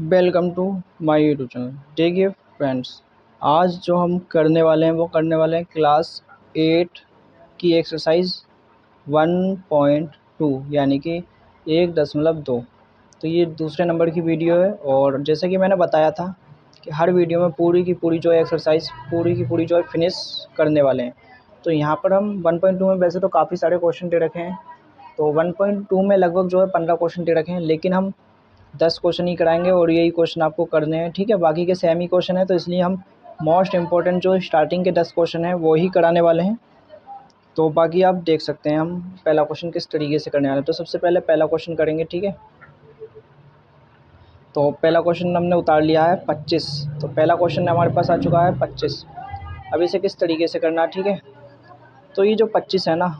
Welcome to my YouTube channel. देखिए friends, आज जो हम करने वाले हैं वो करने वाले हैं क्लास 8 की एक्सरसाइज 1.2 यानी कि 1.2। तो ये दूसरे नंबर की वीडियो है और जैसे कि मैंने बताया था कि हर वीडियो में पूरी की पूरी जो है एक्सरसाइज पूरी की पूरी जो है फिनिश करने वाले हैं। तो यहाँ पर हम 1.2 में वैसे तो काफ़ी सारे क्वेश्चन दे रखे हैं, तो 1.2 में लगभग जो है 15 क्वेश्चन दे रखे हैं, लेकिन हम 10 क्वेश्चन ही कराएंगे और यही क्वेश्चन आपको करने हैं। ठीक है, बाकी के सेम ही क्वेश्चन है, तो इसलिए हम मोस्ट इम्पोर्टेंट जो स्टार्टिंग के 10 क्वेश्चन हैं वो ही कराने वाले हैं। तो बाकी आप देख सकते हैं हम पहला क्वेश्चन किस तरीके से करने वाले हैं। तो सबसे पहले पहला क्वेश्चन करेंगे। ठीक है, तो पहला क्वेश्चन हमने उतार लिया है 25। तो पहला क्वेश्चन हमारे पास आ चुका है 25। अब इसे किस तरीके से करना है। ठीक है, तो ये जो 25 है ना,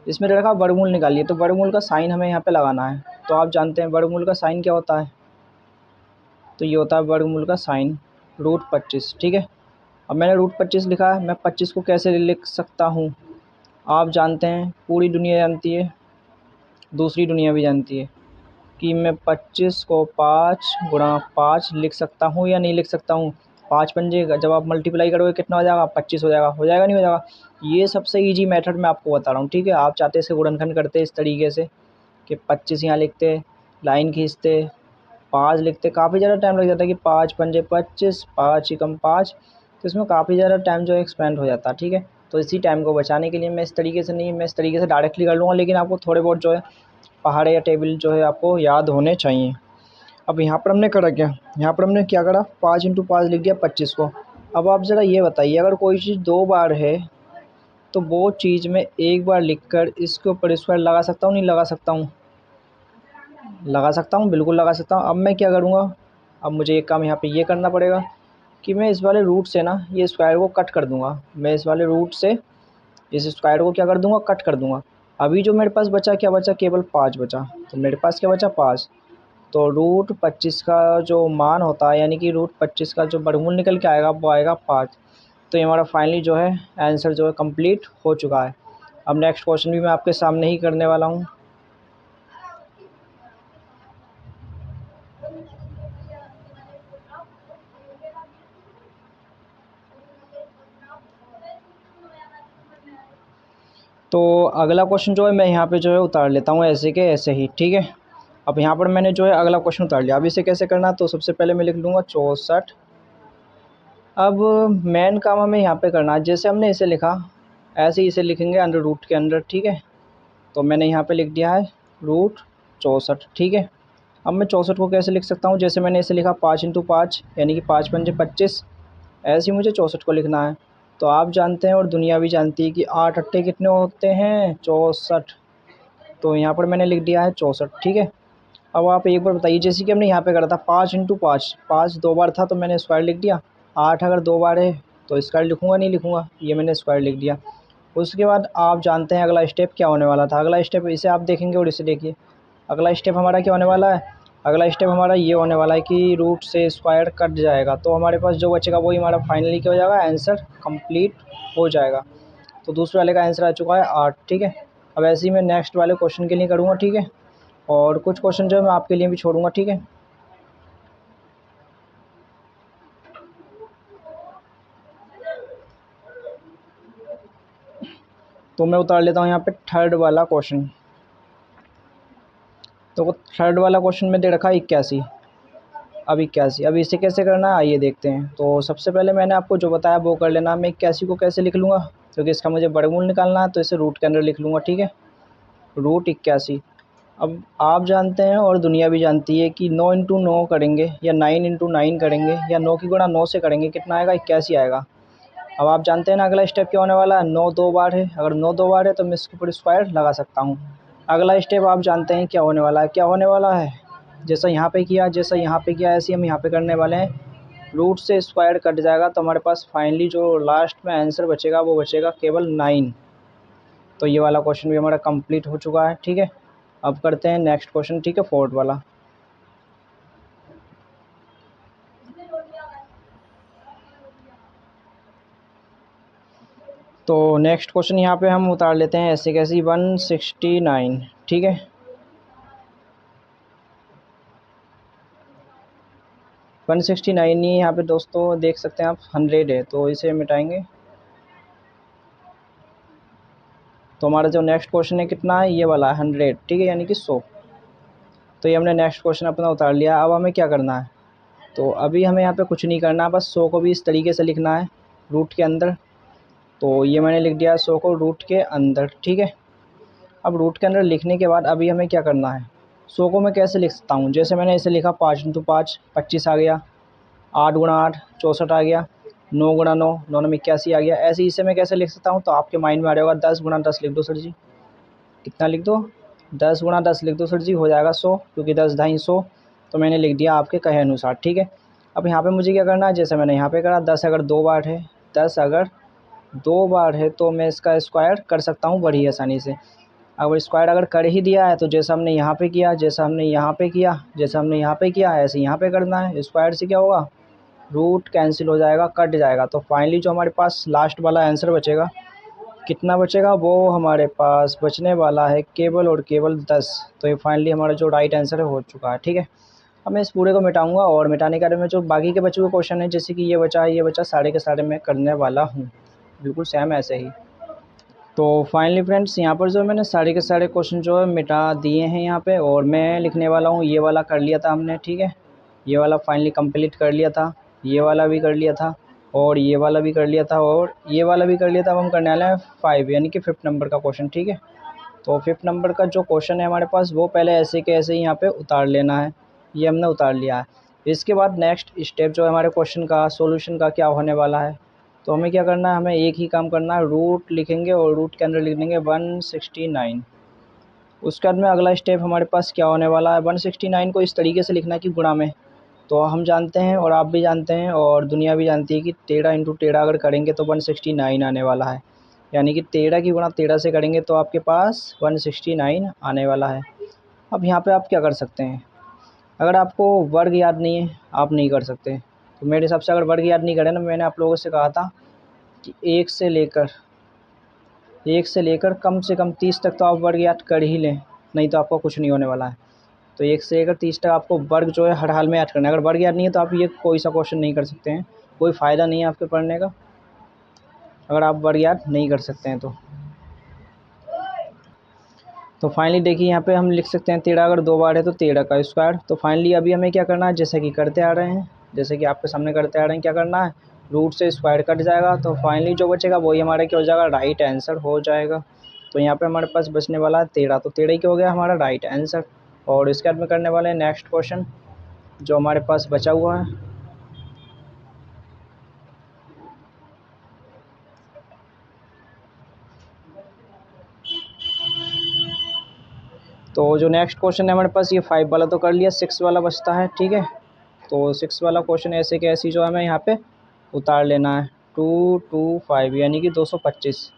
इसमें रखा वर्गमूल निकालिए। तो वर्गमूल का साइन हमें यहाँ पे लगाना है। तो आप जानते हैं वर्गमूल का साइन क्या होता है। तो ये होता है वर्गमूल का साइन √25। ठीक है, अब मैंने √25 लिखा है। मैं 25 को कैसे लिख सकता हूँ, आप जानते हैं, पूरी दुनिया जानती है, दूसरी दुनिया भी जानती है कि मैं 25 को 5 × 5 लिख सकता हूँ या नहीं लिख सकता हूँ। 5 पंजे जब आप मल्टीप्लाई करोगे कितना हो जाएगा, 25 हो जाएगा। हो जाएगा नहीं हो जाएगा। ये सबसे ईजी मेथड मैं आपको बता रहा हूँ। ठीक है, आप चाहते इससे गुणनखंड करते इस तरीके से कि 25 यहाँ लिखते, लाइन खींचते, 5 लिखते, काफ़ी ज़्यादा टाइम लग जाता है कि 5 पंजे 25, 5 एकम 5, तो इसमें काफ़ी ज़्यादा टाइम जो है एक्सपेंड हो जाता है। ठीक है, तो इसी टाइम को बचाने के लिए मैं इस तरीके से नहीं, मैं इस तरीके से डायरेक्टली कर लूँगा, लेकिन आपको थोड़े बहुत जो है पहाड़े या टेबल जो है आपको याद होने चाहिए। अब यहाँ पर हमने करा क्या, यहाँ पर हमने क्या करा, 5 × 5 लिख दिया 25 को। अब आप ज़रा ये बताइए, अगर कोई चीज़ 2 बार है तो वो चीज़ मैं एक बार लिखकर इसके ऊपर स्क्वायर लगा सकता हूँ नहीं लगा सकता हूँ। लगा सकता हूँ, बिल्कुल लगा सकता हूँ। अब मैं क्या करूँगा, अब मुझे एक काम यहाँ पे ये करना पड़ेगा कि मैं इस वाले रूट से ना ये स्क्वायर को कट कर दूँगा। मैं इस वाले रूट से इस स्क्वायर को क्या कर दूँगा, कट कर दूँगा। अभी जो मेरे पास बचा, क्या बचा, केवल 5 बचा। तो मेरे पास क्या बचा, 5। तो √25 का जो मान होता है, यानी कि √25 का जो वर्गमूल निकल के आएगा वो आएगा 5। तो ये हमारा फाइनली जो है आंसर जो है कंप्लीट हो चुका है। अब नेक्स्ट क्वेश्चन भी मैं आपके सामने ही करने वाला हूँ। तो अगला क्वेश्चन जो है मैं यहाँ पे जो है उतार लेता हूँ ऐसे के ऐसे ही। ठीक है, अब यहाँ पर मैंने जो है अगला क्वेश्चन उतार लिया। अब इसे कैसे करना है, तो सबसे पहले मैं लिख लूँगा 64। अब मेन काम हमें यहाँ पे करना है, जैसे हमने इसे लिखा ऐसे ही इसे लिखेंगे अंडर रूट के अंदर। ठीक है, तो मैंने यहाँ पे लिख दिया है √64। ठीक है, अब मैं 64 को कैसे लिख सकता हूँ, जैसे मैंने इसे लिखा 5 × 5 यानी कि 5 पंजे 25, ऐसे ही मुझे 64 को लिखना है। तो आप जानते हैं और दुनिया भी जानती है कि 8 अट्ठे कितने होते हैं, 64। तो यहाँ पर मैंने लिख दिया है 64। ठीक है, अब आप एक बार बताइए, जैसे कि हमने यहाँ पे करा था 5 × 5, 5 2 बार था तो मैंने स्क्वायर लिख दिया। 8 अगर 2 बार है तो स्क्वायर लिखूँगा नहीं लिखूँगा, ये मैंने स्क्वायर लिख दिया। उसके बाद आप जानते हैं अगला स्टेप क्या होने वाला था। अगला स्टेप इसे आप देखेंगे और इसे देखिए, अगला स्टेप हमारा क्या होने वाला है। अगला स्टेप हमारा ये होने वाला है कि रूट से स्क्वायर कट जाएगा, तो हमारे पास जो बचेगा वही हमारा फाइनली क्या हो जाएगा, आंसर कंप्लीट हो जाएगा। तो दूसरे वाले का आंसर आ चुका है 8। ठीक है, अब ऐसे ही मैं नेक्स्ट वाले क्वेश्चन के लिए करूँगा। ठीक है, और कुछ क्वेश्चन जो है मैं आपके लिए भी छोड़ूंगा। ठीक है, तो मैं उतार लेता हूँ यहाँ पे थर्ड वाला क्वेश्चन। तो वो थर्ड वाला क्वेश्चन में दे रखा है 81। अब 81, अब इसे कैसे करना है आइए देखते हैं। तो सबसे पहले मैंने आपको जो बताया वो कर लेना। मैं 81 को कैसे लिख लूँगा, क्योंकि इसका मुझे वर्गमूल निकालना है, तो इसे रूट के अंदर लिख लूँगा। ठीक है, √81। अब आप जानते हैं और दुनिया भी जानती है कि 9 × 9 करेंगे या 9 × 9 करेंगे या 9 की गुणा 9 से करेंगे, कितना आएगा, 81 आएगा। अब आप जानते हैं ना अगला स्टेप क्या होने वाला है, 9 2 बार है। अगर 9 2 बार है तो मैं इसके ऊपर स्क्वायर लगा सकता हूँ। अगला स्टेप आप जानते हैं क्या होने वाला है, क्या होने वाला है, जैसा यहाँ पे किया, जैसा यहाँ पे किया, ऐसे हम यहाँ पे करने वाले हैं। रूट से स्क्वायर कट जाएगा तो हमारे पास फाइनली जो लास्ट में आंसर बचेगा वो बचेगा केवल 9। तो ये वाला क्वेश्चन भी हमारा कंप्लीट हो चुका है। ठीक है, अब करते हैं नेक्स्ट क्वेश्चन। ठीक है, फोर्थ वाला। तो नेक्स्ट क्वेश्चन यहाँ पे हम उतार लेते हैं ऐसे कैसे 169। ठीक है, 169 नहीं है यहाँ पे दोस्तों, देख सकते हैं आप 100 है, तो इसे मिटाएंगे। तो हमारा जो नेक्स्ट क्वेश्चन है कितना है, ये वाला 100, ठीक है, यानी कि 100। तो ये हमने नेक्स्ट क्वेश्चन अपना उतार लिया। अब हमें क्या करना है, तो अभी हमें यहाँ पे कुछ नहीं करना, बस 100 को भी इस तरीके से लिखना है रूट के अंदर। तो ये मैंने लिख दिया 100 को रूट के अंदर, ठीक है। अब रूट के अंदर लिखने के बाद अभी हमें क्या करना है, 100 को मैं कैसे लिख सकता हूँ, जैसे मैंने इसे लिखा 5 × 5 25 आ गया, 8 × 8 64 आ गया, 9 × 9 9 9 81 आ गया। ऐसे ही इसे मैं कैसे लिख सकता हूँ, तो आपके माइंड में आ जाएगा 10 × 10 लिख दो सर जी। कितना लिख दो, 10 × 10 लिख दो सर जी, हो जाएगा 100, क्योंकि 10 ढाई 100। तो मैंने लिख दिया आपके कहे अनुसार, ठीक है। अब यहाँ पे मुझे क्या करना है, जैसे मैंने यहाँ पे करा, 10 अगर 2 बार है, 10 अगर 2 बार है तो मैं इसका स्क्वायर कर सकता हूँ बड़ी आसानी से। अगर स्क्वायर अगर कर ही दिया है तो जैसा हमने यहाँ पे किया, जैसा हमने यहाँ पे किया, जैसा हमने यहाँ पे किया, ऐसे यहाँ पे करना है। स्क्वायर से क्या होगा, रूट कैंसिल हो जाएगा, कट जाएगा। तो फाइनली जो हमारे पास लास्ट वाला आंसर बचेगा, कितना बचेगा, वो हमारे पास बचने वाला है केवल और केवल 10। तो ये फाइनली हमारा जो राइट आंसर है हो चुका है, ठीक है। अब मैं इस पूरे को मिटाऊंगा और मिटाने के बारे में जो बाकी के बचे हुए क्वेश्चन है, जैसे कि ये बचा है, ये बचा, सारे के सारे मैं करने वाला हूँ बिल्कुल सेम ऐसे ही। तो फाइनली फ्रेंड्स, यहाँ पर जो मैंने सारे के सारे क्वेश्चन जो है मिटा दिए हैं यहाँ पे, और मैं लिखने वाला हूँ, ये वाला कर लिया था हमने, ठीक है, ये वाला फाइनली कंप्लीट कर लिया था, ये वाला भी कर लिया था, और ये वाला भी कर लिया था, और ये वाला भी कर लिया था। अब हम करने वाले हैं 5 यानी कि 5th नंबर का क्वेश्चन, ठीक है। तो 5th नंबर का जो क्वेश्चन है हमारे पास, वो पहले ऐसे के ऐसे ही यहाँ पे उतार लेना है। ये हमने उतार लिया है। इसके बाद नेक्स्ट स्टेप जो है हमारे क्वेश्चन का सॉल्यूशन का क्या होने वाला है, तो हमें क्या करना है, हमें एक ही काम करना है, रूट लिखेंगे और रूट के अंदर लिख देंगे 169। उसके बाद में अगला स्टेप हमारे पास क्या होने वाला है, 169 को इस तरीके से लिखना है कि गुणा में। तो हम जानते हैं और आप भी जानते हैं और दुनिया भी जानती है कि 13 × 13 अगर करेंगे तो 169 आने वाला है। यानी कि 13 की गुणा 13 से करेंगे तो आपके पास 169 आने वाला है। अब यहाँ पे आप क्या कर सकते हैं, अगर आपको वर्ग याद नहीं है, आप नहीं कर सकते। तो मेरे हिसाब से अगर वर्ग याद नहीं करें ना, मैंने आप लोगों से कहा था कि 1 से लेकर कम से कम 30 तक तो आप वर्ग याद कर ही लें, नहीं तो आपको कुछ नहीं होने वाला है। तो 1 से लेकर 30 तक आपको वर्ग जो है हर हाल में याद करना है। अगर वर्ग याद नहीं है तो आप ये कोई सा क्वेश्चन नहीं कर सकते हैं, कोई फ़ायदा नहीं है आपके पढ़ने का, अगर आप वर्ग याद नहीं कर सकते हैं तो फाइनली देखिए यहाँ पे हम लिख सकते हैं 13 अगर 2 बार है तो 13 का स्क्वायर। तो फाइनली अभी हमें क्या करना है, जैसे कि करते आ रहे हैं, जैसे कि आपके सामने करते आ रहे हैं, क्या करना है, रूट से स्क्वायर कट जाएगा। तो फाइनली जो बचेगा वही हमारा क्या हो जाएगा, राइट आंसर हो जाएगा। तो यहाँ पे हमारे पास बचने वाला है 13, तो 13 ही क्या हो गया हमारा राइट आंसर। और इसके बाद में करने वाले हैं नेक्स्ट क्वेश्चन जो हमारे पास बचा हुआ है। तो जो नेक्स्ट क्वेश्चन है हमारे पास, ये 5 वाला तो कर लिया, 6 वाला बचता है, ठीक है। तो 6 वाला क्वेश्चन ऐसे कि ऐसी जो हमें यहाँ पे उतार लेना है, 225 यानी कि 225।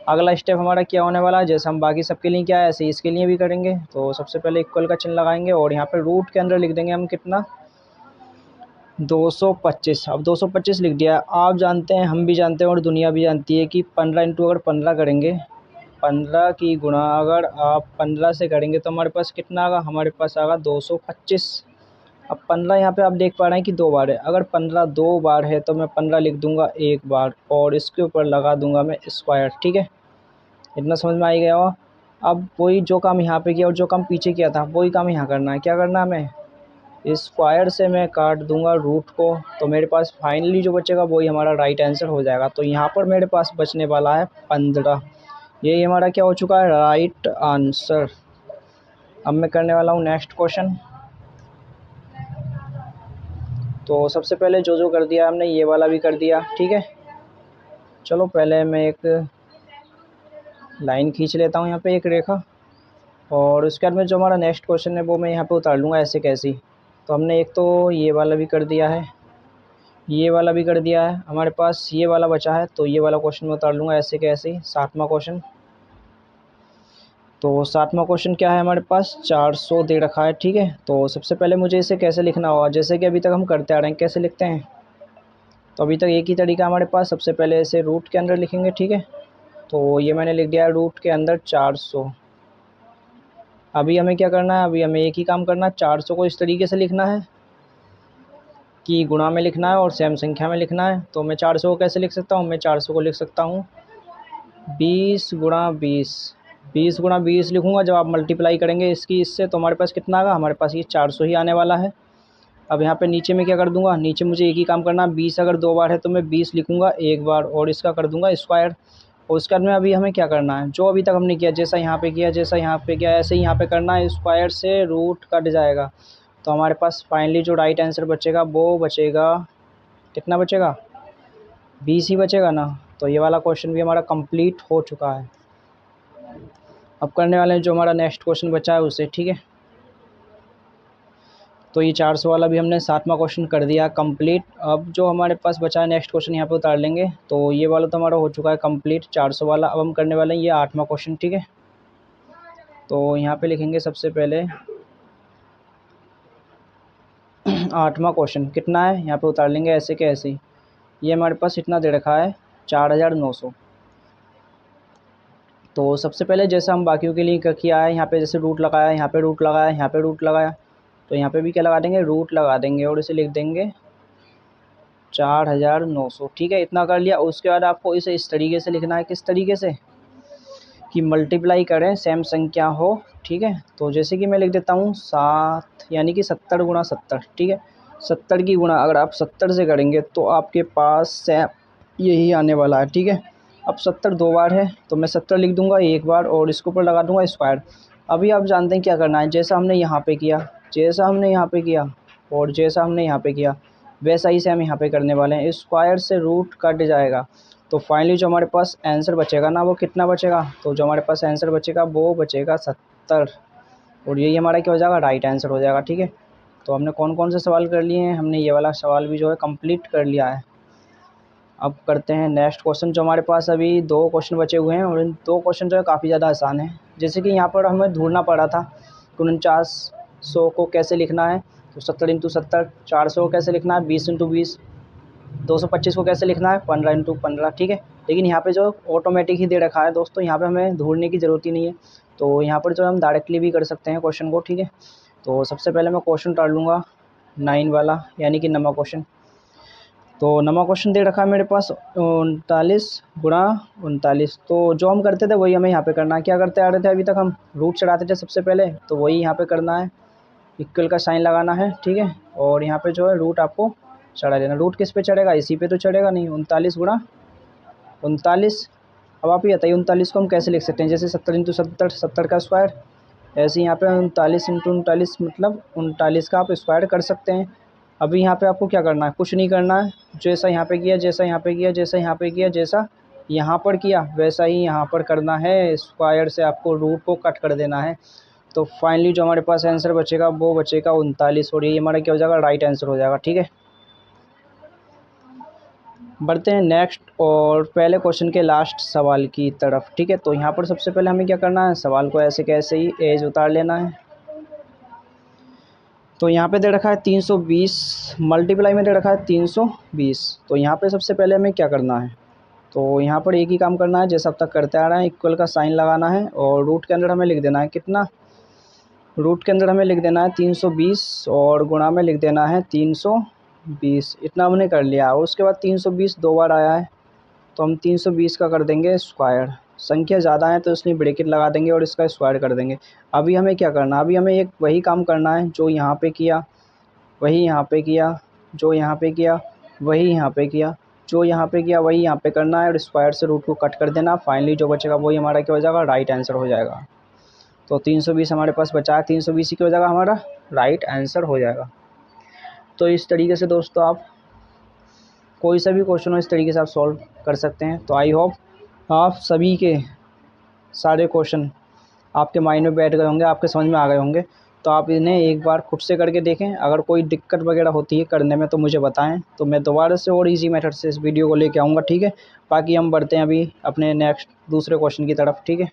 अगला स्टेप हमारा क्या होने वाला है, जैसे हम बाकी सबके लिए क्या है ऐसे इसके लिए भी करेंगे। तो सबसे पहले इक्वल का चिन्ह लगाएंगे और यहाँ पे रूट के अंदर लिख देंगे हम कितना, 225। अब 225 लिख दिया। आप जानते हैं, हम भी जानते हैं और दुनिया भी जानती है कि 15 × अगर 15 करेंगे, 15 की गुणा अगर आप 15 से करेंगे तो हमारे पास कितना आएगा, हमारे पास आएगा 225। अब 15 यहाँ पे आप देख पा रहे हैं कि 2 बार है, अगर 15 2 बार है तो मैं 15 लिख दूंगा 1 बार और इसके ऊपर लगा दूंगा मैं स्क्वायर, ठीक है। इतना समझ में आ ही गया होगा। अब वही जो काम यहाँ पे किया और जो काम पीछे किया था वही काम यहाँ करना है। क्या करना है, हमें स्क्वायर से मैं काट दूंगा रूट को, तो मेरे पास फाइनली जो बचेगा वही हमारा राइट आंसर हो जाएगा। तो यहाँ पर मेरे पास बचने वाला है 15। यही हमारा क्या हो चुका है, राइट आंसर। अब मैं करने वाला हूँ नेक्स्ट क्वेश्चन। तो सबसे पहले जो जो कर दिया हमने, ये वाला भी कर दिया, ठीक है। चलो पहले मैं एक लाइन खींच लेता हूँ यहाँ पे, एक रेखा, और उसके बाद में जो हमारा नेक्स्ट क्वेश्चन है वो मैं यहाँ पे उतार लूँगा ऐसे कैसे ही। तो हमने एक तो ये वाला भी कर दिया है, ये वाला भी कर दिया है, हमारे पास ये वाला बचा है, तो ये वाला क्वेश्चन मैं उतार लूँगा ऐसे कैसे ही। 7वां क्वेश्चन, तो 7वां क्वेश्चन क्या है हमारे पास, 400 दे रखा है, ठीक है। तो सबसे पहले मुझे इसे कैसे लिखना होगा, जैसे कि अभी तक हम करते आ रहे हैं, कैसे लिखते हैं, तो अभी तक एक ही तरीका हमारे पास। सबसे पहले इसे रूट के अंदर लिखेंगे, ठीक है। तो ये मैंने लिख दिया रूट के अंदर 400। अभी हमें क्या करना है, अभी हमें एक ही काम करना है, 400 को इस तरीके से लिखना है की गुणा में लिखना है और सेम संख्या में लिखना है। तो मैं 400 को कैसे लिख सकता हूँ, मैं 400 को लिख सकता हूँ 20 गुणा 20। 20 गुणा 20 लिखूँगा, जब आप मल्टीप्लाई करेंगे इसकी इससे तो हमारे पास कितना आएगा, हमारे पास ये 400 ही आने वाला है। अब यहाँ पे नीचे में क्या कर दूंगा, नीचे मुझे एक ही काम करना है, 20 अगर 2 बार है तो मैं 20 लिखूंगा एक बार और इसका कर दूंगा स्क्वायर। और उसके बाद में अभी हमें क्या करना है, जो अभी तक हमने किया, जैसा यहाँ पे किया जैसा यहाँ पे किया ऐसे ही यहाँ पे करना है, स्क्वायर से रूट कट जाएगा। तो हमारे पास फाइनली जो राइट आंसर बचेगा वो बचेगा, कितना बचेगा, 20 ही बचेगा ना। तो ये वाला क्वेश्चन भी हमारा कंप्लीट हो चुका है। अब करने वाले हैं जो हमारा नेक्स्ट क्वेश्चन बचा है उसे, ठीक है। तो ये 400 वाला भी हमने 7वां क्वेश्चन कर दिया कंप्लीट। अब जो हमारे पास बचा है नेक्स्ट क्वेश्चन यहाँ पे उतार लेंगे। तो ये वाला तो हमारा हो चुका है कंप्लीट 400 वाला। अब हम करने वाले हैं ये 8वां क्वेश्चन, ठीक है। तो यहाँ पे लिखेंगे सबसे पहले 8वां क्वेश्चन कितना है, यहाँ पे उतार लेंगे ऐसे के ऐसे ही। ये हमारे पास इतना दे रखा है 4900। तो सबसे पहले जैसा हम बाकियों के लिए किया है, यहाँ पे जैसे रूट लगाया, यहाँ पे रूट लगाया, यहाँ पे रूट लगाया, तो यहाँ पे भी क्या लगा देंगे, रूट लगा देंगे और इसे लिख देंगे 4900, ठीक है। इतना कर लिया। उसके बाद आपको इसे इस तरीके से लिखना है, किस तरीके से, कि मल्टीप्लाई करें सेम संख्या हो, ठीक है। तो जैसे कि मैं लिख देता हूँ 7 यानी कि 70 गुणा 70, ठीक है। 70 की गुणा अगर आप 70 से करेंगे तो आपके पास सेम यही आने वाला है, ठीक है। अब 70 2 बार है तो मैं 70 लिख दूंगा एक बार और इसके ऊपर लगा दूंगा स्क्वायर। अभी आप जानते हैं क्या करना है, जैसा हमने यहाँ पे किया, जैसा हमने यहाँ पे किया और जैसा हमने यहाँ पे किया वैसा ही से हम यहाँ पे करने वाले हैं। स्क्वायर से रूट कट जाएगा। तो फाइनली जो हमारे पास आंसर बचेगा ना वो कितना बचेगा, तो जो हमारे पास आंसर बचेगा वो बचेगा 70। और यही हमारा क्या हो जाएगा, राइट आंसर हो जाएगा, ठीक है। तो हमने कौन कौन से सवाल कर लिए हैं, हमने ये वाला सवाल भी जो है कंप्लीट कर लिया है। अब करते हैं नेक्स्ट क्वेश्चन। जो हमारे पास अभी 2 क्वेश्चन बचे हुए हैं और इन 2 क्वेश्चन जो है काफ़ी ज़्यादा आसान है। जैसे कि यहाँ पर हमें ढूंढना पड़ा था 4900 को कैसे लिखना है, तो 70 इंटू 70, 400 को कैसे लिखना है 20 इंटू 20, 225 को कैसे लिखना है 15 इंटू 15, ठीक है। लेकिन यहाँ पे जो ऑटोमेटिक ही दे रखा है दोस्तों, यहाँ पे हमें ढूंढने की ज़रूरत ही नहीं है। तो यहाँ पर जो हम डायरेक्टली भी कर सकते हैं क्वेश्चन को, ठीक है। तो सबसे पहले मैं क्वेश्चन डाल लूँगा 9 वाला यानी कि 9वां क्वेश्चन। तो 9वां क्वेश्चन दे रखा है मेरे पास 39 गुणा 39। तो जो हम करते थे वही हमें यहाँ पे करना है। क्या करते आ रहे थे अभी तक, हम रूट चढ़ाते थे सबसे पहले, तो वही यहाँ पे करना है, इक्वल का साइन लगाना है, ठीक है। और यहाँ पे जो है रूट आपको चढ़ा देना। रूट किस पे चढ़ेगा, इसी पे तो चढ़ेगा नहीं। 39 गुणा 39। अब आप ये बताइए 39 को हम कैसे लिख सकते हैं, जैसे 70 इंटू 70, 70 का स्क्वायर, ऐसे यहाँ पे 39 इंटू 39 मतलब 39 का आप स्क्वायर कर सकते हैं। अभी यहाँ पे आपको क्या करना है, कुछ नहीं करना है। जैसा यहाँ पे किया, जैसा यहाँ पे किया, जैसा यहाँ पे किया, जैसा यहाँ पर किया वैसा ही यहाँ पर करना है। स्क्वायर से आपको रूट को कट कर देना है। तो फाइनली जो हमारे पास आंसर बचेगा वो बचेगा 39 और ये हमारा क्या हो जाएगा, राइट आंसर हो जाएगा, ठीक है। बढ़ते हैं नेक्स्ट और पहले क्वेश्चन के लास्ट सवाल की तरफ, ठीक है। तो यहाँ पर सबसे पहले हमें क्या करना है, सवाल को ऐसे कैसे ही एज उतार लेना है। तो यहाँ पे दे रखा है 320, मल्टीप्लाई में दे रखा है 320। तो यहाँ पे सबसे पहले हमें क्या करना है, तो यहाँ पर एक ही काम करना है जैसा अब तक करते आ रहे हैं, इक्वल का साइन लगाना है और रूट के अंदर हमें लिख देना है कितना, रूट के अंदर हमें लिख देना है 320 और गुणा में लिख देना है 320। इतना हमने कर लिया। उसके बाद 320 2 बार आया है तो हम 320 का कर देंगे स्क्वायर। संख्या ज़्यादा है तो इसलिए ब्रैकेट लगा देंगे और इसका स्क्वायर कर देंगे। अभी हमें क्या करना है, अभी हमें एक वही काम करना है जो यहाँ पे किया वही यहाँ पे किया, जो यहाँ पे किया वही यहाँ पे किया, जो यहाँ पे किया वही यहाँ पे करना है और स्क्वायर से रूट को कट कर देना। फाइनली जो बचेगा वही हमारा क्या हो जाएगा, राइट आंसर हो जाएगा। तो 320 हमारे पास बचा है, 320 ही क्या हो जाएगा, हमारा राइट आंसर हो जाएगा। तो इस तरीके से दोस्तों आप कोई सा भी क्वेश्चन हो इस तरीके से आप सॉल्व कर सकते हैं। तो आई होप आप सभी के सारे क्वेश्चन आपके माइंड में बैठ गए होंगे, आपके समझ में आ गए होंगे। तो आप इन्हें एक बार खुद से करके देखें। अगर कोई दिक्कत वगैरह होती है करने में तो मुझे बताएं, तो मैं दोबारा से और इजी मेथड से इस वीडियो को लेके आऊँगा, ठीक है। बाकी हम बढ़ते हैं अभी अपने नेक्स्ट दूसरे क्वेश्चन की तरफ, ठीक है।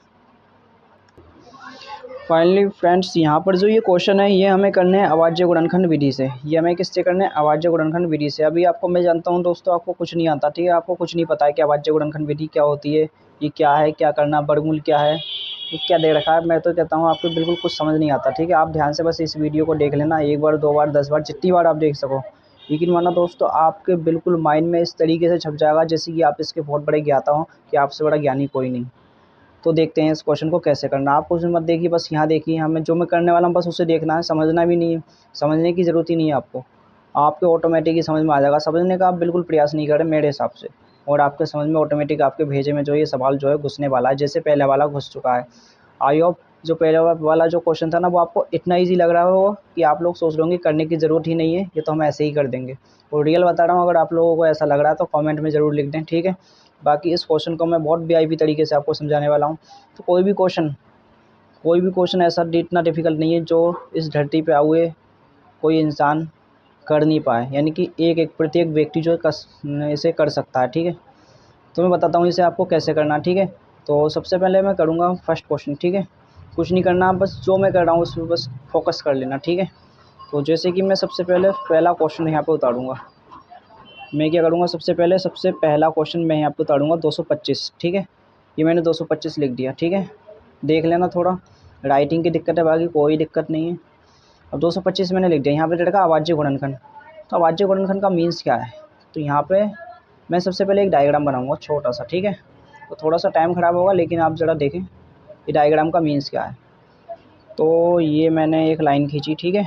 फाइनली फ्रेंड्स यहाँ पर जो ये क्वेश्चन है ये हमें करने हैं अभाज्य गुणनखंड विधि से। ये हमें किससे करने हैं, अभाज्य गुणनखंड विधि से। अभी आपको मैं जानता हूँ दोस्तों आपको कुछ नहीं आता, ठीक है। आपको कुछ नहीं पता है कि अभाज्य गुणनखंड विधि क्या होती है, ये क्या है, क्या करना, वर्गमूल क्या है, ये क्या दे रखा है। मैं तो कहता हूँ आपको बिल्कुल कुछ समझ नहीं आता, ठीक है। आप ध्यान से बस इस वीडियो को देख लेना, 1 बार 2 बार 10 बार जितनी बार आप देख सको। यकीन माना दोस्तों, आपके बिल्कुल माइंड में इस तरीके से छप जाएगा जैसे कि आप इसके बहुत बड़े ज्ञाता हों, कि आपसे बड़ा ज्ञानी कोई नहीं। तो देखते हैं इस क्वेश्चन को कैसे करना। आप कुछ मत देखिए, बस यहाँ देखिए, हमें जो मैं करने वाला हूँ बस उसे देखना है, समझना भी नहीं है, समझने की ज़रूरत ही नहीं है आपको। आपके ऑटोमेटिक ही समझ में आ जाएगा। समझने का आप बिल्कुल प्रयास नहीं करें मेरे हिसाब से, और आपके समझ में ऑटोमेटिक आपके भेजे में जो ये सवाल जो है घुसने वाला है, जैसे पहले वाला घुस चुका है। आई होप जो पहले वाला जो क्वेश्चन था ना, वो आपको इतना ईज़ी लग रहा हो कि आप लोग सोच रहे होंगे करने की ज़रूरत ही नहीं है, ये तो हम ऐसे ही कर देंगे। और रियल बता रहा हूँ, अगर आप लोगों को ऐसा लग रहा है तो कमेंट में ज़रूर लिख दें, ठीक है। बाकी इस क्वेश्चन को मैं बहुत वीआईपी तरीके से आपको समझाने वाला हूँ। तो कोई भी क्वेश्चन ऐसा इतना डिफ़िकल्ट नहीं है जो इस धरती पे हुए कोई इंसान कर नहीं पाए, यानी कि एक प्रत्येक व्यक्ति जो इसे कर सकता है, ठीक है। तो मैं बताता हूँ इसे आपको कैसे करना है, ठीक है। तो सबसे पहले मैं करूँगा फर्स्ट क्वेश्चन, ठीक है। कुछ नहीं करना, बस जो मैं कर रहा हूँ उसमें बस फोकस कर लेना, ठीक है। तो जैसे कि मैं सबसे पहले पहला क्वेश्चन यहाँ पे उतारूँगा। मैं क्या करूँगा, सबसे पहला क्वेश्चन मैं यहाँ पे उतारूँगा 225, ठीक है। ये मैंने 225 लिख दिया, ठीक है। देख लेना, थोड़ा राइटिंग की दिक्कत है, बाकी कोई दिक्कत नहीं है। अब 225 मैंने लिख दिया। यहाँ पे लड़का आवाज़ी गुणनखंड। तो आवाज़ी गुणनखंड का मीन्स क्या है, तो यहाँ पे मैं सबसे पहले एक डायग्राम बनाऊँगा छोटा सा, ठीक है। तो थोड़ा सा टाइम ख़राब होगा, लेकिन आप ज़रा देखें ये डायग्राम का मीन्स क्या है। तो ये मैंने एक लाइन खींची, ठीक है।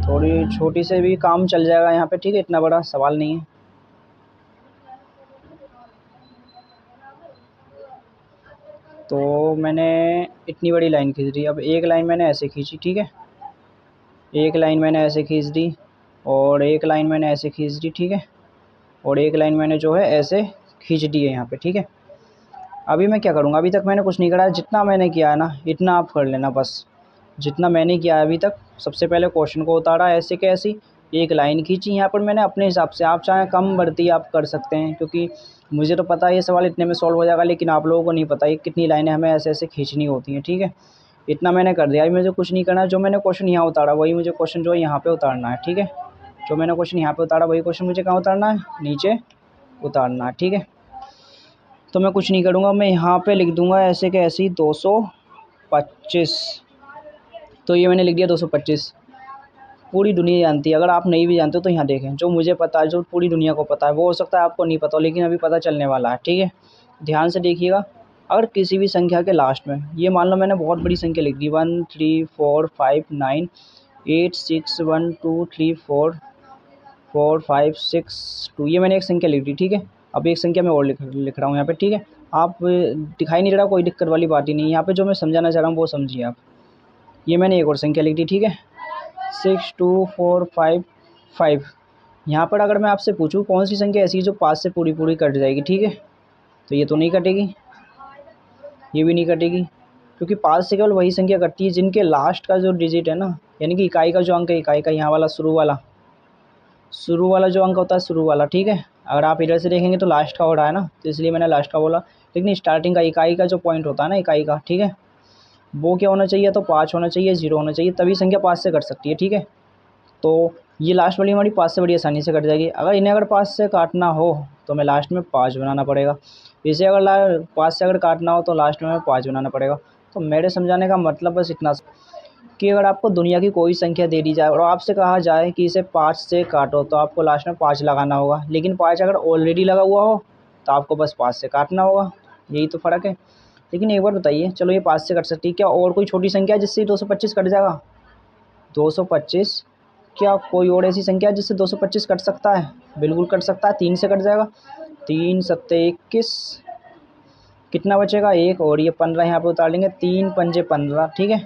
थोड़ी छोटी से भी काम चल जाएगा यहाँ पे, ठीक है, इतना बड़ा सवाल नहीं है। तो मैंने इतनी बड़ी लाइन खींच दी। अब एक लाइन मैंने ऐसे खींची, ठीक है। एक लाइन मैंने ऐसे खींच दी, और एक लाइन मैंने ऐसे खींच दी, ठीक है। और एक लाइन मैंने जो है ऐसे खींच दी है यहाँ पे, ठीक है। अभी मैं क्या करूँगा, अभी तक मैंने कुछ नहीं करा है, जितना मैंने किया है ना इतना आप कर लेना बस। जितना मैंने किया है अभी तक, सबसे पहले क्वेश्चन को उतारा ऐसे के ऐसी, एक लाइन खींची यहाँ पर मैंने अपने हिसाब से। आप चाहें कम बढ़ती आप कर सकते हैं, क्योंकि मुझे तो पता है ये सवाल इतने में सॉल्व हो जाएगा, लेकिन आप लोगों को नहीं पता ये कितनी लाइनें हमें ऐसे ऐसे खींचनी होती हैं, ठीक है। इतना मैंने कर दिया। अभी मुझे कुछ नहीं करना है, जो मैंने क्वेश्चन यहाँ उतारा वही मुझे क्वेश्चन जो है यहाँ पे उतारना है, ठीक है। जो मैंने क्वेश्चन यहाँ पे उतारा वही क्वेश्चन मुझे कहाँ उतारना है, नीचे उतारना है, ठीक है। तो मैं कुछ नहीं करूँगा, मैं यहाँ पे लिख दूँगा ऐसे के ऐसे ही 225। तो ये मैंने लिख दिया 225। पूरी दुनिया जानती है, अगर आप नहीं भी जानते हो तो यहाँ देखें, जो मुझे पता है, जो पूरी दुनिया को पता है, वो हो सकता है आपको नहीं पता हो, लेकिन अभी पता चलने वाला है, ठीक है। ध्यान से देखिएगा। अगर किसी भी संख्या के लास्ट में, ये मान लो मैंने बहुत बड़ी संख्या लिख दी, 1 3 4 5 9 8 6 1 2 3 4 4 5 6 2, ये मैंने एक संख्या लिख दी, ठीक है। अब एक संख्या मैं और लिख रहा हूँ यहाँ पे, ठीक है। आप दिखाई नहीं दे रहा, कोई दिक्कत वाली बात ही नहीं, यहाँ पे जो मैं समझाना चाह रहा हूँ वो समझिए आप। ये मैंने एक और संख्या लिख दी, ठीक है। 6 2 4 5 5। यहाँ पर अगर मैं आपसे पूछूँ कौन सी संख्या ऐसी है जो 5 से पूरी पूरी कट जाएगी, ठीक है, तो ये तो नहीं कटेगी, ये भी नहीं कटेगी, क्योंकि 5 से केवल वही संख्या कटती है जिनके लास्ट का जो डिजिट है ना, यानी कि इकाई का जो अंक है, इकाई का यहाँ वाला शुरू वाला जो अंक होता है, शुरू वाला, ठीक है। अगर आप इधर से देखेंगे तो लास्ट का हो रहा है ना, तो इसलिए मैंने लास्ट का बोला। लेकिन स्टार्टिंग का इकाई का जो पॉइंट होता है ना, इकाई का, ठीक है, वो क्या होना चाहिए, तो 5 होना चाहिए, 0 होना चाहिए, तभी संख्या 5 से कट सकती है, ठीक है। तो ये लास्ट वाली हमारी 5 से बड़ी आसानी से कट जाएगी। अगर इन्हें अगर 5 से काटना हो तो मैं लास्ट में 5 बनाना पड़ेगा। इसे अगर 5 से अगर काटना हो तो लास्ट में 5 बनाना पड़ेगा। तो मेरे समझाने का मतलब बस इतना कि अगर आपको दुनिया की कोई संख्या दे दी जाए और आपसे कहा जाए कि इसे 5 से काटो, तो आपको लास्ट में 5 लगाना होगा। लेकिन 5 अगर ऑलरेडी लगा हुआ हो तो आपको बस 5 से काटना होगा, यही तो फ़र्क है। लेकिन एक बार बताइए, चलो ये 5 से कट सकती है, क्या और कोई छोटी संख्या है जिससे 225 कट जाएगा? 225, क्या कोई और ऐसी संख्या है जिससे 225 कट सकता है? बिल्कुल कट सकता है, 3 से कट जाएगा। 3 सत्ते 21, कितना बचेगा? 1, और ये 15 यहाँ पे उतार लेंगे, 3 पंजे 15, ठीक है।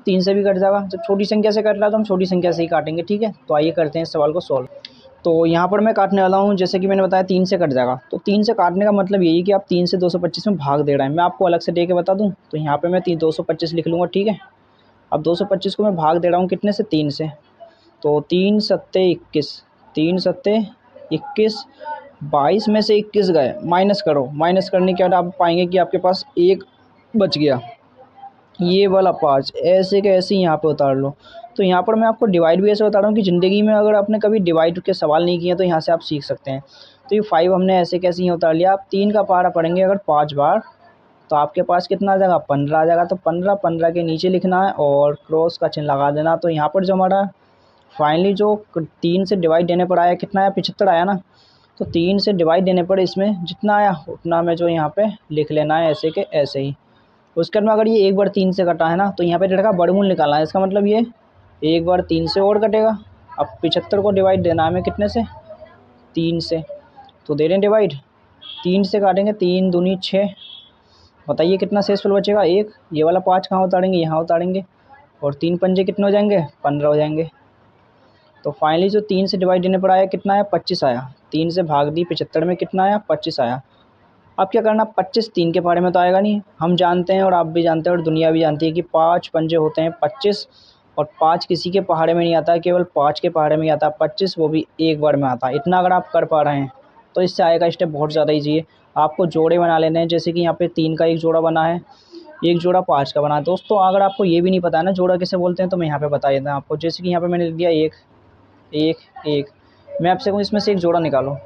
3 से भी कट जाएगा। जब छोटी संख्या से कट रहा है तो हम छोटी संख्या से ही काटेंगे, ठीक है। तो आइए करते हैं इस सवाल को सॉल्व। तो यहाँ पर मैं काटने वाला हूँ, जैसे कि मैंने बताया 3 से कट जाएगा। तो 3 से काटने का मतलब यही कि आप 3 से 225 में भाग दे रहे हैं। मैं आपको अलग से दे के बता दूँ, तो यहाँ पर मैं 225 लिख लूँगा, ठीक है। अब 225 को मैं भाग दे रहा हूँ कितने से? 3 से। तो 3 सत्ते 21, 3 सत्ते 21, 22 में से 21 गए, माइनस करो। माइनस करने के बाद आप पाएंगे कि आपके पास 1 बच गया, ये वाला 5 ऐसे के ऐसे ही यहाँ पे उतार लो। तो यहाँ पर मैं आपको डिवाइड भी ऐसे बता रहा हूँ कि ज़िंदगी में अगर आपने कभी डिवाइड के सवाल नहीं किए तो यहाँ से आप सीख सकते हैं। तो ये 5 हमने ऐसे कैसे ही उतार लिया। आप 3 का पारा पढ़ेंगे अगर 5 बार, तो आपके पास कितना आ जाएगा? 15 आ जाएगा। तो 15 15 के नीचे लिखना है और क्रॉस का चिन्ह लगा देना। तो यहाँ पर जो हमारा फाइनली जो 3 से डिवाइड देने पर आया कितना आया, 75 आया ना। तो 3 से डिवाइड देने पर इसमें जितना आया उतना हमें जो यहाँ पे लिख लेना है ऐसे के ऐसे ही। उसके बाद में अगर ये एक बार 3 से कटा है ना, तो यहाँ पे डेढ़ का वर्गमूल निकालना है। इसका मतलब ये एक बार 3 से और कटेगा। अब 75 को डिवाइड देना है हमें कितने से, 3 से। तो दे रहे हैं डिवाइड, 3 से काटेंगे, 3 दूनी 6। बताइए कितना शेषफल बचेगा, 1। ये वाला 5 कहाँ उतारेंगे, यहाँ उतारेंगे। और 3 पंजे कितने हो जाएंगे, 15 हो जाएंगे। तो फाइनली जो 3 से डिवाइड देने पर आया कितना आया, 25 आया। 3 से भाग दी 75 में कितना आया, 25 आया। अब क्या करना, 25 3 के पहाड़े में तो आएगा नहीं। हम जानते हैं और आप भी जानते हैं और दुनिया भी जानती है कि 5 पंजे होते हैं 25, और 5 किसी के पहाड़े में नहीं आता है, केवल 5 के पहाड़े में ही आता है 25, वो भी एक बार में आता है। इतना अगर आप कर पा रहे हैं तो इससे आएगा स्टेप बहुत ज़्यादा ईजी है। आपको जोड़े बना लेने हैं, जैसे कि यहाँ पे 3 का एक जोड़ा बना है, एक जोड़ा 5 का बना है। दोस्तों अगर आपको ये भी नहीं पता है ना जोड़ा किसे बोलते हैं, तो मैं यहाँ पे बता देता हूँ आपको। जैसे कि यहाँ पे मैंने लिख दिया 1 1 1, मैं आपसे कहूँ इसमें से एक जोड़ा निकालो,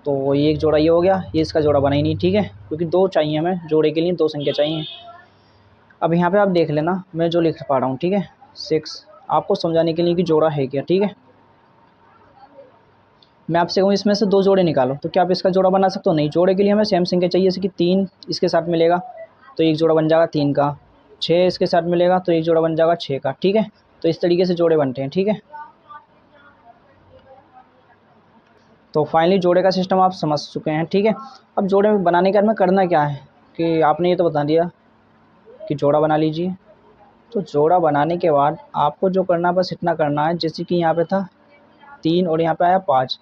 तो ये एक जोड़ा ये हो गया, ये इसका जोड़ा बना ही नहीं, ठीक है, क्योंकि 2 चाहिए हमें जोड़े के लिए, 2 संख्या चाहिए। अब यहाँ पे आप देख लेना मैं जो लिख पा रहा हूँ, ठीक है, 6, आपको समझाने के लिए कि जोड़ा है क्या, ठीक है। मैं आपसे कहूँ इसमें से 2 जोड़े निकालो, तो क्या आप इसका जोड़ा बना सकते हो, नहीं। जोड़े के लिए हमें सेम संख्या चाहिए, जैसे कि 3 इसके साथ मिलेगा तो एक जोड़ा बन जाएगा 3 का, 6 इसके साथ मिलेगा तो एक जोड़ा बन जाएगा 6 का, ठीक है। तो इस तरीके से जोड़े बनते हैं, ठीक है। तो फाइनली जोड़े का सिस्टम आप समझ चुके हैं, ठीक है। अब जोड़े बनाने के बाद में करना क्या है, कि आपने ये तो बता दिया कि जोड़ा बना लीजिए। तो जोड़ा बनाने के बाद आपको जो करना है बस इतना करना है, जैसे कि यहाँ पे था 3 और यहाँ पे आया 5,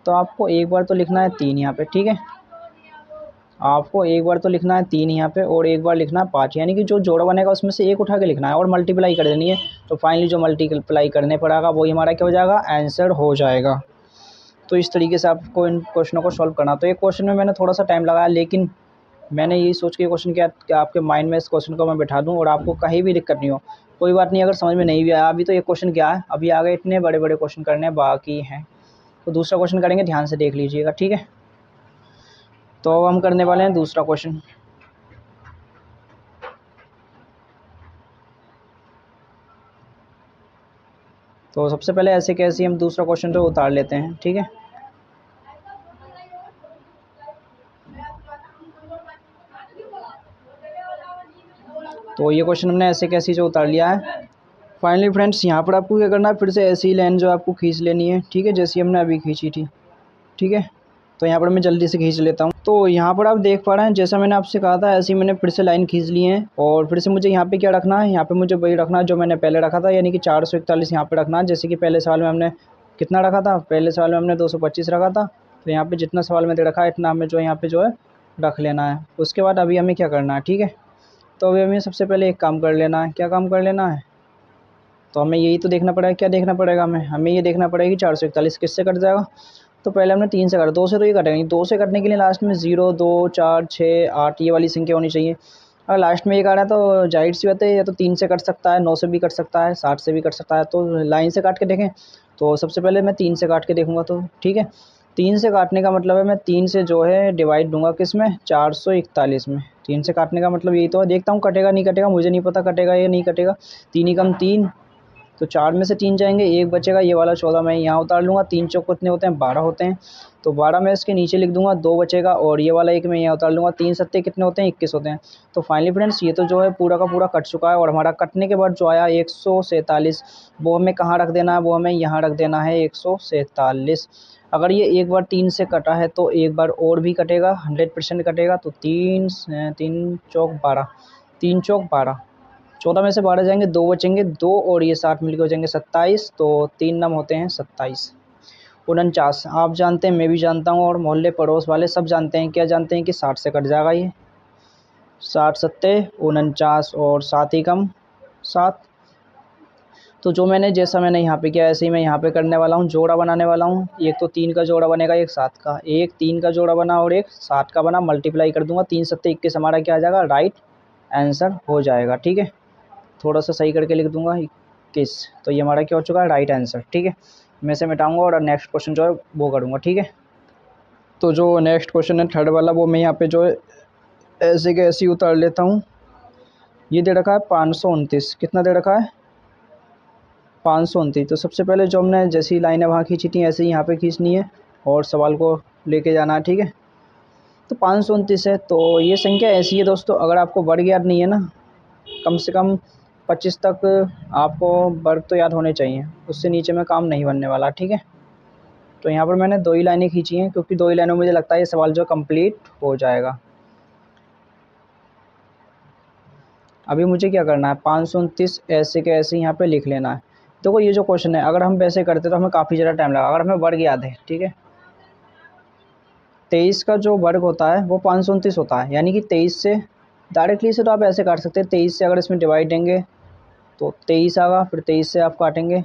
तो आपको एक बार तो लिखना है 3 यहाँ पे, ठीक है। आपको एक बार तो लिखना है 3 यहाँ पे और एक बार लिखना है 5, यानी कि जो जोड़ा बनेगा उसमें से एक उठा के लिखना है और मल्टीप्लाई कर देनी है। तो फाइनली जो मल्टीप्लाई करने पड़ेगा वही हमारा क्या हो जाएगा, आंसर हो जाएगा। तो इस तरीके से आपको इन क्वेश्चनों को सॉल्व करना। तो एक क्वेश्चन में मैंने थोड़ा सा टाइम लगाया, लेकिन मैंने यही सोच के क्वेश्चन किया कि आपके माइंड में इस क्वेश्चन को मैं बिठा दूं और आपको कहीं भी दिक्कत नहीं हो। कोई बात नहीं अगर समझ में नहीं भी आया, अभी तो एक क्वेश्चन क्या है, अभी आगे इतने बड़े बड़े क्वेश्चन करने बाकी हैं। तो दूसरा क्वेश्चन करेंगे, ध्यान से देख लीजिएगा, ठीक है। तो अब हम करने वाले हैं दूसरा क्वेश्चन। तो सबसे पहले ऐसे कैसे हम दूसरा क्वेश्चन तो उतार लेते हैं, ठीक है। तो ये क्वेश्चन हमने ऐसे कैसे जो उतार लिया है। फाइनली फ्रेंड्स यहाँ पर आपको क्या करना है, फिर से ऐसी लाइन जो आपको खींच लेनी है, ठीक है, जैसी हमने अभी खींची थी, ठीक है। तो यहाँ पर मैं जल्दी से खींच लेता हूँ। तो यहाँ पर आप देख पा रहे हैं जैसा मैंने आपसे कहा था ऐसे ही मैंने फिर से लाइन खींच ली है, और फिर से मुझे यहाँ पे क्या रखना है, यहाँ पे मुझे वही रखना है जो मैंने पहले रखा था, यानी कि 441 यहाँ पे रखना है। जैसे कि पहले सवाल में हमने कितना रखा था, पहले सवाल में हमने 225 रखा था, तो यहाँ पर जितना सवाल में दे रखा है इतना हमें जो यहाँ पर जो है रख लेना है। उसके बाद अभी हमें क्या करना है, ठीक है। तो अभी हमें सबसे पहले एक काम कर लेना है, क्या काम कर लेना है, तो हमें यही तो देखना पड़ेगा, क्या देखना पड़ेगा, हमें ये देखना पड़ेगा कि 441 किससे कट जाएगा। तो पहले हमने 3 से काटा, 2 से तो ये कटेगा नहीं, 2 से कटने के लिए लास्ट में 0 2 4 6 8 ये वाली संख्या होनी चाहिए। अगर लास्ट में 1 आ रहा है तो जाहिर सी बात है या तो 3 से कट सकता है, 9 से भी कट सकता है, 60 से भी कट सकता है। तो लाइन से काट के देखें, तो सबसे पहले मैं 3 से काट के देखूँगा, तो ठीक है। 3 से काटने का मतलब है मैं 3 से जो है डिवाइड दूंगा किस में, 441 में। 3 से काटने का मतलब यही तो है, देखता हूँ कटेगा नहीं कटेगा, मुझे नहीं पता कटेगा या नहीं कटेगा। 3 ही कम 3, तो 4 में से 3 जाएंगे, 1 बचेगा, ये वाला 14 मैं यहाँ उतार लूँगा। 3 चौक कितने होते हैं, 12 होते हैं, तो 12 में इसके नीचे लिख दूंगा, 2 बचेगा, और ये वाला 1 मैं यहाँ उतार लूँगा। 3 सत्ते कितने होते हैं, 21 होते हैं। तो फाइनली फ्रेंड्स ये तो जो है पूरा का पूरा कट चुका है, और हमारा कटने के बाद जो आया 147, वो हमें कहाँ रख देना है, वो हमें यहाँ रख देना है 147। अगर ये एक बार 3 से कटा है तो एक बार और भी कटेगा, 100% कटेगा। तो 3 3 चौक 12, 3 चौक 12, 14 में से 12 जाएंगे, 2 बचेंगे, 2 और ये 7 मिलकर हो जाएंगे 27। तो 3 नम होते हैं 27, 49। आप जानते हैं, मैं भी जानता हूँ, और मोहल्ले पड़ोस वाले सब जानते हैं, क्या जानते हैं कि 60 से कट जाएगा ये, 60 सत्ते 49, और 7 ही कम 7। तो जो जैसा मैंने यहाँ पे किया ऐसे ही मैं यहाँ पे करने वाला हूँ, जोड़ा बनाने वाला हूँ। एक तो 3 का जोड़ा बनेगा, एक 7 का, एक 3 का जोड़ा बना और एक 7 का बना, मल्टीप्लाई कर दूंगा, 3 सत्ते 21 हमारा क्या आ जाएगा, राइट आंसर हो जाएगा, ठीक है। थोड़ा सा सही करके लिख दूंगा 21, तो ये हमारा क्या हो चुका है, राइट आंसर, ठीक है। मैं से मिटाऊंगा और नेक्स्ट क्वेश्चन जो है वो करूँगा, ठीक है। तो जो नेक्स्ट क्वेश्चन है थर्ड वाला, वो मैं यहाँ पे जो है ऐसे के ऐसे ही उतार लेता हूँ। ये दे रखा है 529, कितना दे रखा है, 529। तो सबसे पहले जो हमने जैसी लाइनें वहाँ खींची थी ऐसे ही यहाँ पे खींचनी है और सवाल को लेके जाना है, ठीक है। तो 529 है। तो ये संख्या ऐसी है दोस्तों, अगर आपको वर्ग याद नहीं है ना, कम से कम 25 तक आपको वर्ग तो याद होने चाहिए, उससे नीचे में काम नहीं बनने वाला, ठीक है। तो यहाँ पर मैंने 2 ही लाइनें खींची हैं, क्योंकि 2 ही लाइनों में मुझे लगता है ये सवाल जो कंप्लीट हो जाएगा। अभी मुझे क्या करना है, 529 ऐसे के ऐसे यहाँ पे लिख लेना है। देखो ये जो क्वेश्चन है, अगर हम वैसे करते तो हमें काफ़ी ज़्यादा टाइम लगा, अगर हमें वर्ग याद है, ठीक है। 23 का जो वर्ग होता है वो 529 होता है, यानी कि 23 से डायरेक्टली से तो आप ऐसे काट सकते हैं। 23 से अगर इसमें डिवाइड देंगे तो 23 आएगा, फिर 23 से आप काटेंगे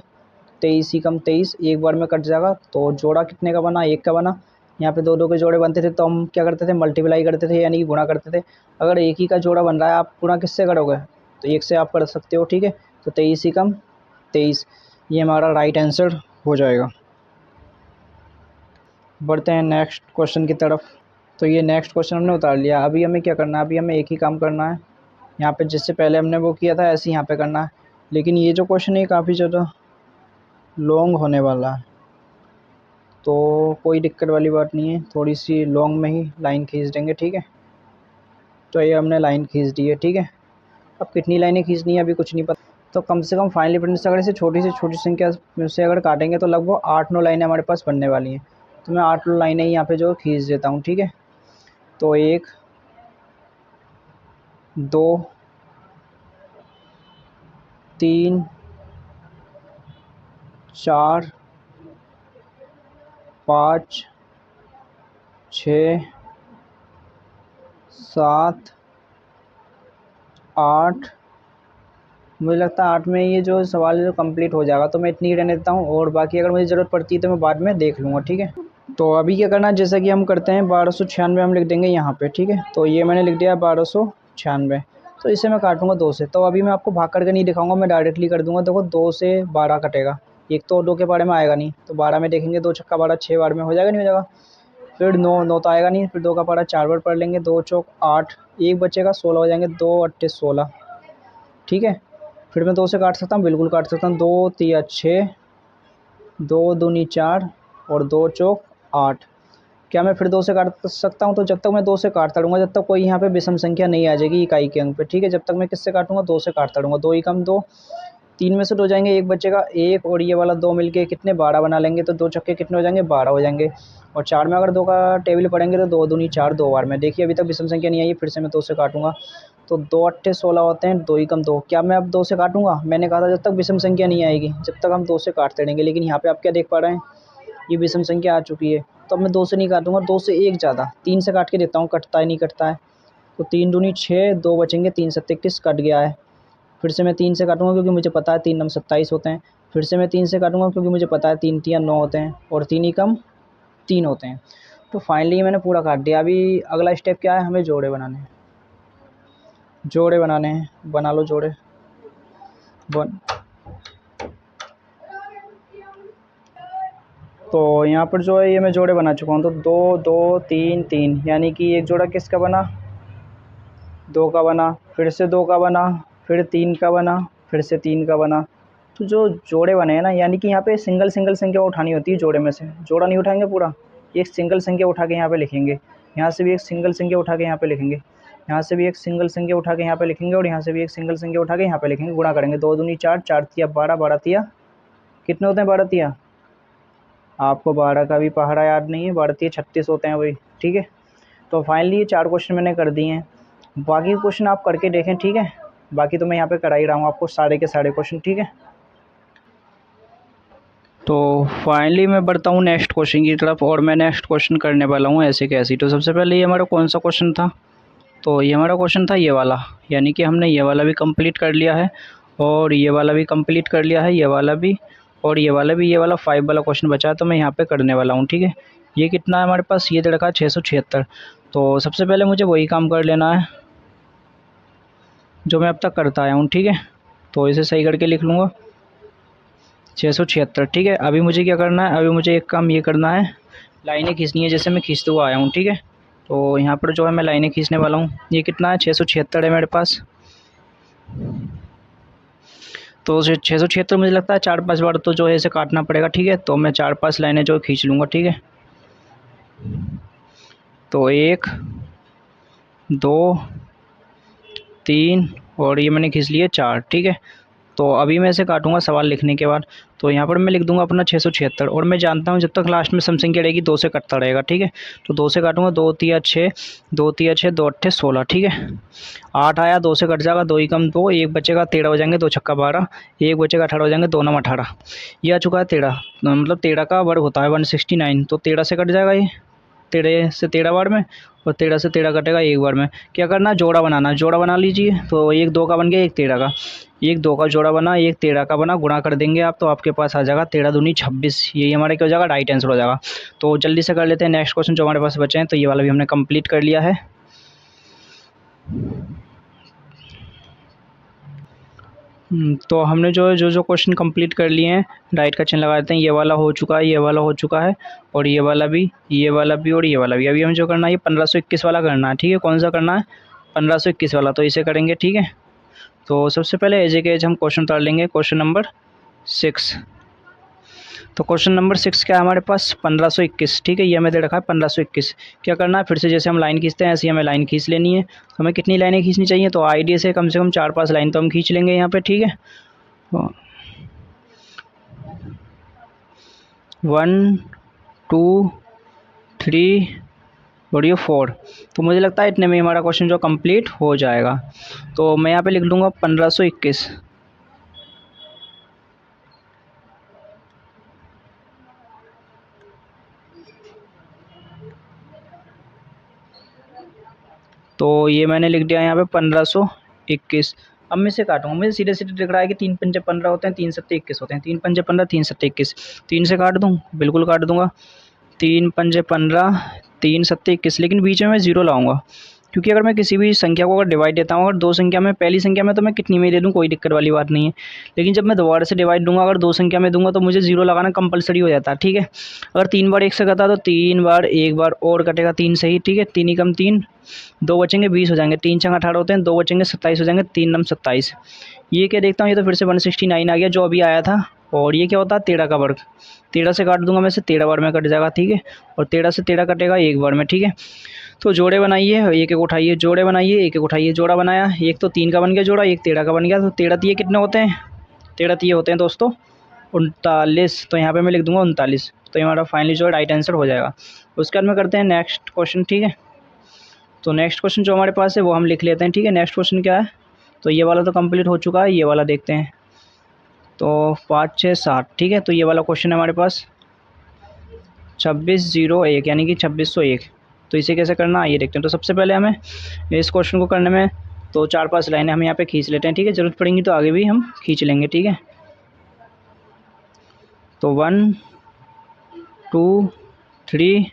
23 ही कम 23, एक बार में कट जाएगा। तो जोड़ा कितने का बना, 1 का बना। यहाँ पे 2 2 के जोड़े बनते थे तो हम क्या करते थे, मल्टीप्लाई करते थे, यानी कि गुणा करते थे। अगर एक ही का जोड़ा बन रहा है, आप गुणा किससे करोगे, तो 1 से आप कर सकते हो, ठीक है। तो 23 ही कम 23, ये हमारा राइट आंसर हो जाएगा। बढ़ते हैं नेक्स्ट क्वेश्चन की तरफ। तो ये नेक्स्ट क्वेश्चन हमने उतार लिया। अभी हमें क्या करना है, अभी हमें एक ही काम करना है, यहाँ पे जिससे पहले हमने वो किया था ऐसे यहाँ पे करना है। लेकिन ये जो क्वेश्चन है काफ़ी ज़्यादा लॉन्ग होने वाला है, तो कोई दिक्कत वाली बात नहीं है, थोड़ी सी लॉन्ग में ही लाइन खींच देंगे, ठीक है। तो ये हमने लाइन खींच दी है, ठीक है। अब कितनी लाइनें खींचनी है अभी कुछ नहीं पता, तो कम से कम फाइनली प्रिंट से अगर इसे छोटी से छोटी संख्या में से अगर काटेंगे तो लगभग 8-9 लाइनें हमारे पास बनने वाली हैं। तो मैं 8 लाइनें यहाँ पे जो खींच देता हूँ, ठीक है। तो 1 2 3 4 5 6 7 8, मुझे लगता है 8 में ये जो सवाल जो कंप्लीट हो जाएगा, तो मैं इतनी ही रहने देता हूँ, और बाकी अगर मुझे ज़रूरत पड़ती है तो मैं बाद में देख लूँगा, ठीक है। तो अभी क्या करना है, जैसा कि हम करते हैं 1296 हम लिख देंगे यहाँ पे, ठीक है। तो ये मैंने लिख दिया 1296। तो इसे मैं काटूंगा 2 से। तो अभी मैं आपको भाग करके नहीं दिखाऊंगा, मैं डायरेक्टली कर दूंगा। देखो 2 से 12 कटेगा, एक तो 2 के बारे में आएगा नहीं, तो 12 में देखेंगे, 2 छक्का 12, 6 बार में हो जाएगा, नहीं हो जाएगा। फिर 9 तो आएगा नहीं, फिर 2 का पारा 4 बार पढ़ लेंगे, 2 चौक 8, एक बचेगा 16 हो जाएंगे, 2 8 16, ठीक है। फिर मैं 2 से काट सकता हूँ, बिल्कुल काट सकता हूँ। 2 3 6, 2 दूनी 4 और 2 चौक 8। क्या मैं फिर 2 से काट सकता हूँ? तो जब तक मैं 2 से काटता रहूँगा, जब तक कोई यहाँ पे विषम संख्या नहीं आ जाएगी इकाई के अंक पे, ठीक है। जब तक मैं किससे काटूँगा, 2 से काटता रहूँगा। 2 ही कम 2, 3 में से 2 जाएंगे, एक बचेगा 1, और ये वाला 2 मिलके कितने 12 बना लेंगे। तो 2 छक्के कितने हो जाएंगे, 12 हो जाएंगे। और 4 में अगर 2 का टेबल पढ़ेंगे तो 2 दूनी 4, 2 बार में। देखिए अभी तक विषम संख्या नहीं आई है, फिर से मैं 2 से काटूँगा। तो 2 8 16 होते हैं, 2 ही कम 2। क्या मैं अब 2 से काटूँगा? मैंने कहा था जब तक विषम संख्या नहीं आएगी, जब तक हम 2 से काटते रहेंगे। लेकिन यहाँ पे आप क्या देख पा रहे हैं, ये विषम संख्या आ चुकी है। तो अब मैं 2 से नहीं काटूँगा, 2 से 1 ज़्यादा, 3 से काट के देता हूँ, कटता है नहीं कटता है। तो 3 दूनी 6, 2 बचेंगे, 3 सत्ते 21, कट गया है। फिर से मैं 3 से काटूँगा, क्योंकि मुझे पता है 3 नम 27 होते हैं। फिर से मैं 3 से काटूँगा, क्योंकि मुझे पता है 3 तियाँ 9 होते हैं, और 3 ही कम 3 होते हैं। तो फाइनली मैंने पूरा काट दिया। अभी अगला स्टेप क्या है, हमें जोड़े बनाने हैं। जोड़े बनाने हैं, बना लो जोड़े। तो यहाँ पर जो है ये मैं जोड़े बना चुका हूँ। तो 2 2 3 3, यानी कि एक जोड़ा किसका बना, 2 का बना, फिर से 2 का बना, फिर 3 का बना, फिर से 3 का बना। तो जो जोड़े बने हैं ना, यानी कि यहाँ पे सिंगल सिंगल संख्या उठानी होती है जोड़े में से, जोड़ा नहीं उठाएंगे पूरा, एक सिंगल संख्या उठा के यहाँ पे लिखेंगे। यहाँ से भी एक सिंगल संख्या उठा के यहाँ पे लिखेंगे, यहाँ से भी एक सिंगल संख्या उठा के यहाँ पे लिखेंगे, और यहाँ से भी एक सिंगल संख्या उठा के यहाँ पे लिखेंगे। गुणा करेंगे, 2 दूनी 4, 4 तिया 12, 12 तिया कितने होते हैं, 12 तिया, आपको 12 का भी पहाड़ा याद नहीं है, 12 तिया 36 होते हैं वही, ठीक है। तो फाइनली ये 4 क्वेश्चन मैंने कर दिए हैं। बाकी क्वेश्चन आप करके देखें, ठीक है। बाकी तो मैं यहाँ पे करा ही रहा हूँ आपको सारे के सारे क्वेश्चन, ठीक है। तो फाइनली मैं बढ़ता हूँ नेक्स्ट क्वेश्चन की तरफ, और मैं नेक्स्ट क्वेश्चन करने वाला हूँ ऐसे कैसी। तो सबसे पहले ये हमारा कौन सा क्वेश्चन था, तो ये हमारा क्वेश्चन था ये वाला, यानी कि हमने ये वाला भी कंप्लीट कर लिया है, और ये वाला भी कंप्लीट कर लिया है, ये वाला भी, और ये वाला भी। ये वाला 5 वाला क्वेश्चन बचा है, तो मैं यहाँ पे करने वाला हूँ, ठीक है। ये कितना है हमारे पास, ये दे रखा है 676। तो सबसे पहले मुझे वही काम कर लेना है जो मैं अब तक करता आया हूँ, ठीक है। तो इसे सही करके लिख लूँगा 676, ठीक है। अभी मुझे क्या करना है, अभी मुझे एक काम ये करना है, लाइनें खींचनी है, जैसे मैं खींचते हुआ आया हूँ, ठीक है। तो यहाँ पर जो है मैं लाइनें खींचने वाला हूँ। ये कितना है, 676 है मेरे पास। तो 676 मुझे लगता है 4-5 बार तो जो है इसे काटना पड़ेगा, ठीक है। तो मैं 4-5 लाइनें जो खींच लूँगा, ठीक है। तो 1 2 3 और ये मैंने खींच लिए 4, ठीक है। तो अभी मैं इसे काटूंगा सवाल लिखने के बाद। तो यहाँ पर मैं लिख दूंगा अपना 676, और मैं जानता हूँ जब तक लास्ट में सम संख्या रहेगी 2 से कटता रहेगा, ठीक है। तो 2 से काटूंगा, 2 तिया 6, 2 तिया 6, 2 अट्ठे 16, ठीक है। 8 आया, 2 से कट जाएगा, 2 ही कम 2, 1 बचेगा, 13 हो जाएंगे, 2 छक्का 12, 1 बचेगा, 18 हो जाएंगे, 2 नम 18। ये आ चुका है 13, मतलब 13 का वर्ग होता है 169। तो 13 से कट जाएगा ये, 13 से 13 बार में, और 13 से 13 कटेगा 1 बार में। क्या करना, जोड़ा बनाना, जोड़ा बना लीजिए। तो 1 2 का बन गया, 1 13 का, 1 2 का जोड़ा बना, 1 13 का बना, गुणा कर देंगे आप तो आपके पास आ जाएगा 13 दूनी 26। यही हमारे क्या हो जाएगा, राइट आंसर हो जाएगा। तो जल्दी से कर लेते हैं नेक्स्ट क्वेश्चन जो हमारे पास बचे हैं। तो ये वाला भी हमने कंप्लीट कर लिया है। तो हमने जो क्वेश्चन कंप्लीट कर लिए हैं, राइट का चिन्ह लगा देते हैं। ये वाला हो चुका है, ये वाला हो चुका है, और ये वाला भी, ये वाला भी, और ये वाला भी। अभी हमें जो करना है, ये 1521 वाला करना है, ठीक है। कौन सा करना है, 1521 वाला। तो इसे करेंगे, ठीक है। तो सबसे पहले एज के एज हम क्वेश्चन उतार लेंगे, क्वेश्चन नंबर 6। तो क्वेश्चन नंबर 6 क्या है हमारे पास, 1521, ठीक है। ये हमें दे रखा है 1521। क्या करना है, फिर से जैसे हम लाइन खींचते हैं ऐसे हमें लाइन खींच लेनी है। तो हमें कितनी लाइनें खींचनी चाहिए, तो आइडिया से कम 4-5 लाइन तो हम खींच लेंगे यहाँ पे, ठीक है। 1 2 3 और ये 4। तो मुझे लगता है इतने में हमारा क्वेश्चन जो कंप्लीट हो जाएगा। तो मैं यहाँ पे लिख दूंगा 1521। तो ये मैंने लिख दिया यहाँ पे 1521। अब मैं इसे काटूंगा, मुझे सीधे सीधे दिख रहा है कि 3 पंजे 15 होते हैं, 3 सत्ते 21 होते हैं। 3 पंजे 15, 3 सत्ते 21। 3 से काट दूँ, बिल्कुल काट दूंगा। 3 पंजे 15, 3 सत्ते 21, लेकिन बीच में मैं ज़ीरो लाऊंगा, क्योंकि अगर मैं किसी भी संख्या को अगर डिवाइड देता हूँ, अगर 2 संख्या में, पहली संख्या में तो मैं कितनी में दे दूँ, कोई दिक्कत वाली बात नहीं है। लेकिन जब मैं दोबारा से डिवाइड दूंगा, अगर 2 संख्या में दूंगा, तो मुझे ज़ीरो लगाना कंपलसरी हो जाता है, ठीक है। अगर 3 बार 1 से कटा तो 3 बार 1 बार और कटेगा 3 से ही, ठीक है। 3 ही कम 3, 2 बचेंगे, 20 हो जाएंगे, 3 छंग 18 होते हैं, 2 बचेंगे, 27 हो जाएंगे, 3 नम 27। ये क्या देखता हूँ, ये तो फिर से 169 आ गया जो अभी आया था। और ये क्या होता है, 13 का वर्ग। 13 से काट दूंगा मैं से, 13 बार में कट जाएगा, ठीक है। और 13 से 13 कटेगा 1 बार में, ठीक है। तो जोड़े बनाइए, एक एक उठाइए, जोड़े बनाइए, एक एक उठाइए। जोड़ा बनाया, एक तो 3 का बन गया जोड़ा, एक 13 का बन गया। तो 13 तिये कितने होते हैं, 13 तिये होते हैं दोस्तों 39। तो यहाँ पे मैं लिख दूंगा 39। तो ये हमारा फाइनली जो राइट आंसर हो जाएगा। उसके बाद में करते हैं नेक्स्ट क्वेश्चन, ठीक है। तो नेक्स्ट क्वेश्चन जो हमारे पास है वो हम लिख लेते हैं, ठीक है। नेक्स्ट क्वेश्चन क्या है, तो ये वाला तो कंप्लीट हो चुका है, ये वाला देखते हैं। तो 5 6 7, ठीक है। तो ये वाला क्वेश्चन है हमारे पास 2601, यानी कि 2601। तो इसे कैसे करना है ये देखते हैं। तो सबसे पहले हमें इस क्वेश्चन को करने में तो 4-5 लाइनें हम यहाँ पे खींच लेते हैं, ठीक है। ज़रूरत पड़ेंगी तो आगे भी हम खींच लेंगे, ठीक है। तो 1 2 3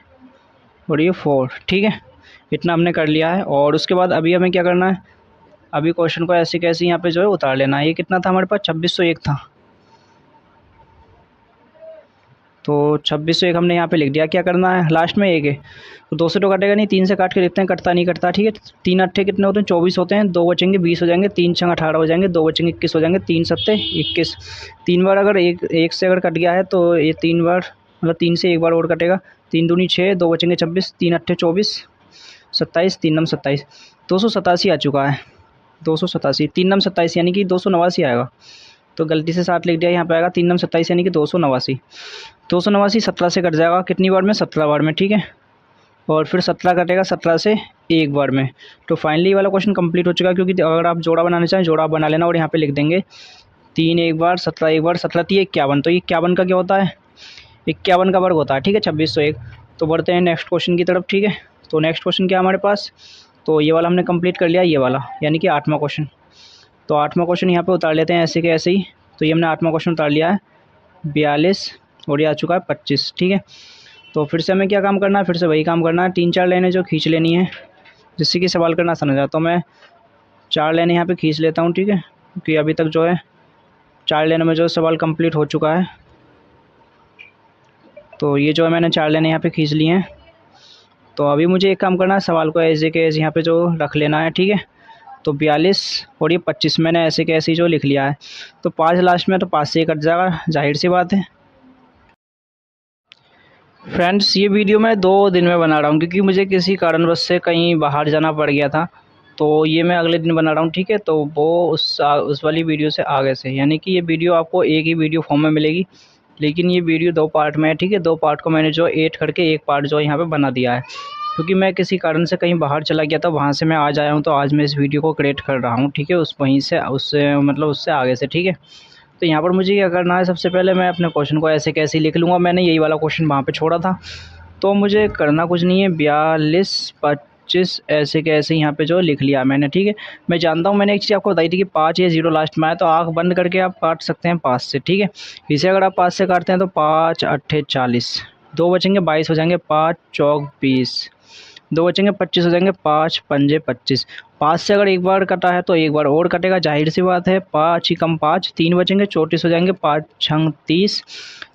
और ये 4, ठीक है। इतना हमने कर लिया है। और उसके बाद अभी हमें क्या करना है, अभी क्वेश्चन को ऐसे कैसे यहाँ पे जो है उतार लेना है। ये कितना था हमारे पास, 2601 था। तो 2601 हमने यहाँ पे लिख दिया। क्या करना है, लास्ट में 1 है, तो 2 से तो कटेगा नहीं, 3 से काट के देखते हैं, कटता नहीं कटता, ठीक है। 3 अट्ठे कितने होते हैं, 24 होते हैं, 2 बचेंगे 20 हो जाएंगे, 3 छंग 18 हो जाएंगे, 2 बचेंगे 21 हो जाएंगे, 3 सत्ते 21। 3 बार अगर एक से अगर कट गया है तो ये 3 बार, मतलब 3 से 1 बार और कटेगा। 3 दूनी 6, 2 बचेंगे 26, 3 अट्ठे 24, 27, 3 नम 27, 287 आ चुका है। 287, 3 नम 27 यानी कि 289 आएगा। तो गलती से 7 लिख दिया, यहाँ पे आएगा 3 नम 27 यानी कि 289। 289 17 से कट जाएगा, कितनी बार में, 17 बार में, ठीक है। और फिर 17 कटेगा 17 से 1 बार में। तो फाइनली वाला क्वेश्चन कंप्लीट हो चुका है। क्योंकि अगर आप जोड़ा बनाना चाहें, जोड़ा आप बना लेना, और यहाँ पे लिख देंगे 3 1 बार, 17 1 बार, 17 3 51। तो 51 का क्या होता है, 51 का वर्ग होता है, ठीक है, 2601। तो बढ़ते हैं नेक्स्ट क्वेश्चन की तरफ, ठीक है। तो नेक्स्ट क्वेश्चन क्या है हमारे पास, तो ये वाला हमने कंप्लीट कर लिया, ये वाला यानी कि 8वां क्वेश्चन। तो 8वां क्वेश्चन यहाँ पे उतार लेते हैं ऐसे के ऐसे ही। तो ये हमने 8वां क्वेश्चन उतार लिया है 42, और ये आ चुका है 25, ठीक है। तो फिर से हमें क्या काम करना है, फिर से वही काम करना है, 3-4 लाइनें जो खींच लेनी है, जिससे कि सवाल करना आसान हो जाए। तो मैं 4 लाइनें यहाँ पे खींच लेता हूँ, ठीक है, क्योंकि अभी तक जो है 4 लाइनों में जो सवाल कंप्लीट हो चुका है। तो ये जो है मैंने 4 लाइनें यहाँ पे खींच ली हैं। तो अभी मुझे एक काम करना है, सवाल को एज के एज यहाँ पे जो रख लेना है, ठीक है। तो 42 और ये 25 मैंने ऐसे के ऐसे ही जो लिख लिया है। तो 5 लास्ट में, तो 5 से ही कट जाएगा, जाहिर सी बात है। फ्रेंड्स ये वीडियो मैं 2 दिन में बना रहा हूँ क्योंकि मुझे किसी कारणवश से कहीं बाहर जाना पड़ गया था, तो ये मैं अगले दिन बना रहा हूँ, ठीक है। तो वो उस वाली वीडियो से आगे से, यानी कि ये वीडियो आपको एक ही वीडियो फॉर्म में मिलेगी, लेकिन ये वीडियो 2 पार्ट में है, ठीक है। 2 पार्ट को मैंने जो ऐड करके एक पार्ट जो यहाँ पे बना दिया है, क्योंकि मैं किसी कारण से कहीं बाहर चला गया था, वहाँ से मैं आज आया हूँ, तो आज मैं इस वीडियो को क्रिएट कर रहा हूँ, ठीक है। उस वहीं से उससे मतलब उससे आगे से, ठीक है। तो यहाँ पर मुझे क्या करना है, सबसे पहले मैं अपने क्वेश्चन को ऐसे कैसे लिख लूँगा, मैंने यही वाला क्वेश्चन वहाँ पे छोड़ा था, तो मुझे करना कुछ नहीं है। 42 25 ऐसे के ऐसे यहाँ पे जो लिख लिया मैंने, ठीक है। मैं जानता हूँ, मैंने एक चीज़ आपको बताई थी कि 5 या 0 लास्ट में आए तो आँख बंद करके आप काट सकते हैं 5 से, ठीक है। इसे अगर आप 5 से काटते हैं तो 5 अट्ठे 40, 2 बचेंगे 22 हो जाएंगे, 5 चौक 20, 2 बचेंगे 25 हो जाएंगे, 5 पंजे 25। 5 से अगर एक बार कटा है तो एक बार और कटेगा, जाहिर सी बात है। 5 ही कम 5, 3 बचेंगे 34 हो जाएंगे, 5 छंग 30,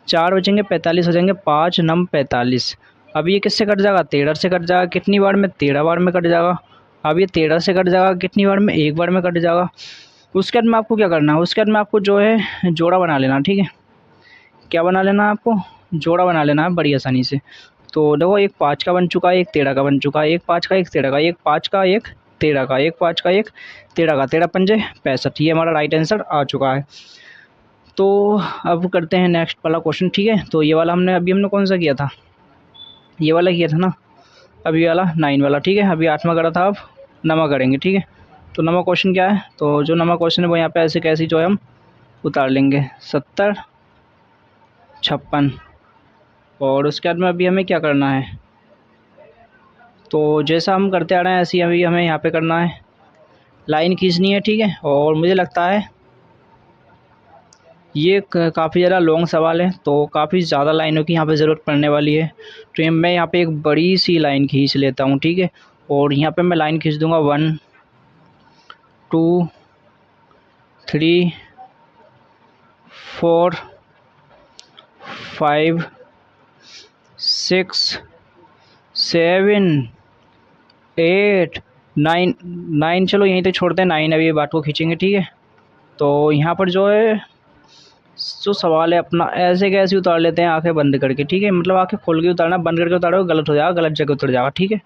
4 बचेंगे 45 हो जाएंगे, 5 नम 45। अब ये किससे कट जाएगा, 13 से कट जाएगा। कितनी बार में, 13 बार में कट जाएगा। अब ये 13 से कट जाएगा कितनी बार में, एक बार में कट जाएगा। उसके बाद में आपको क्या करना है, उसके बाद में आपको जो है जोड़ा बना लेना, ठीक है। क्या बना लेना है आपको, जोड़ा बना लेना है बड़ी आसानी से। तो देखो, एक 5 का बन चुका है, एक 13 का बन चुका है, एक 5 का एक 13 का, एक 5 का एक 13 का, एक 5 का एक 13 का, 13 पंजे 65। ये हमारा राइट आंसर आ चुका है। तो अब करते हैं नेक्स्ट वाला क्वेश्चन, ठीक है। तो ये वाला हमने कौन सा किया था, ये वाला किया था ना। अब ये वाला 9 वाला, ठीक है। अभी 8वां करा था, अब 9वां करेंगे, ठीक है। तो 9वां क्वेश्चन क्या है, तो जो 9वां क्वेश्चन है वो यहाँ पे ऐसे कैसे जो है हम उतार लेंगे, 70 56। और उसके बाद में अभी हमें क्या करना है, तो जैसा हम करते आ रहे हैं ऐसे ही अभी हमें यहाँ पे करना है, लाइन खींचनी है, ठीक है। और मुझे लगता है ये काफ़ी ज़्यादा लॉन्ग सवाल है, तो काफ़ी ज़्यादा लाइनों की यहाँ पे ज़रूरत पड़ने वाली है। तो ये मैं यहाँ पे एक बड़ी सी लाइन खींच लेता हूँ, ठीक है। और यहाँ पे मैं लाइन खींच दूँगा 1 2 3 4 5 6 7 8 9 9। चलो यहीं तक छोड़ते हैं, 9 अभी ये बात को खींचेंगे, ठीक है। तो यहाँ पर जो है जो सवाल है अपना ऐसे कैसे उतार लेते हैं, आंखें बंद करके, ठीक है। मतलब आंखें खोल के उतारना, बंद करके उतारोगे गलत हो जाएगा, गलत जगह उतर जाएगा, ठीक है।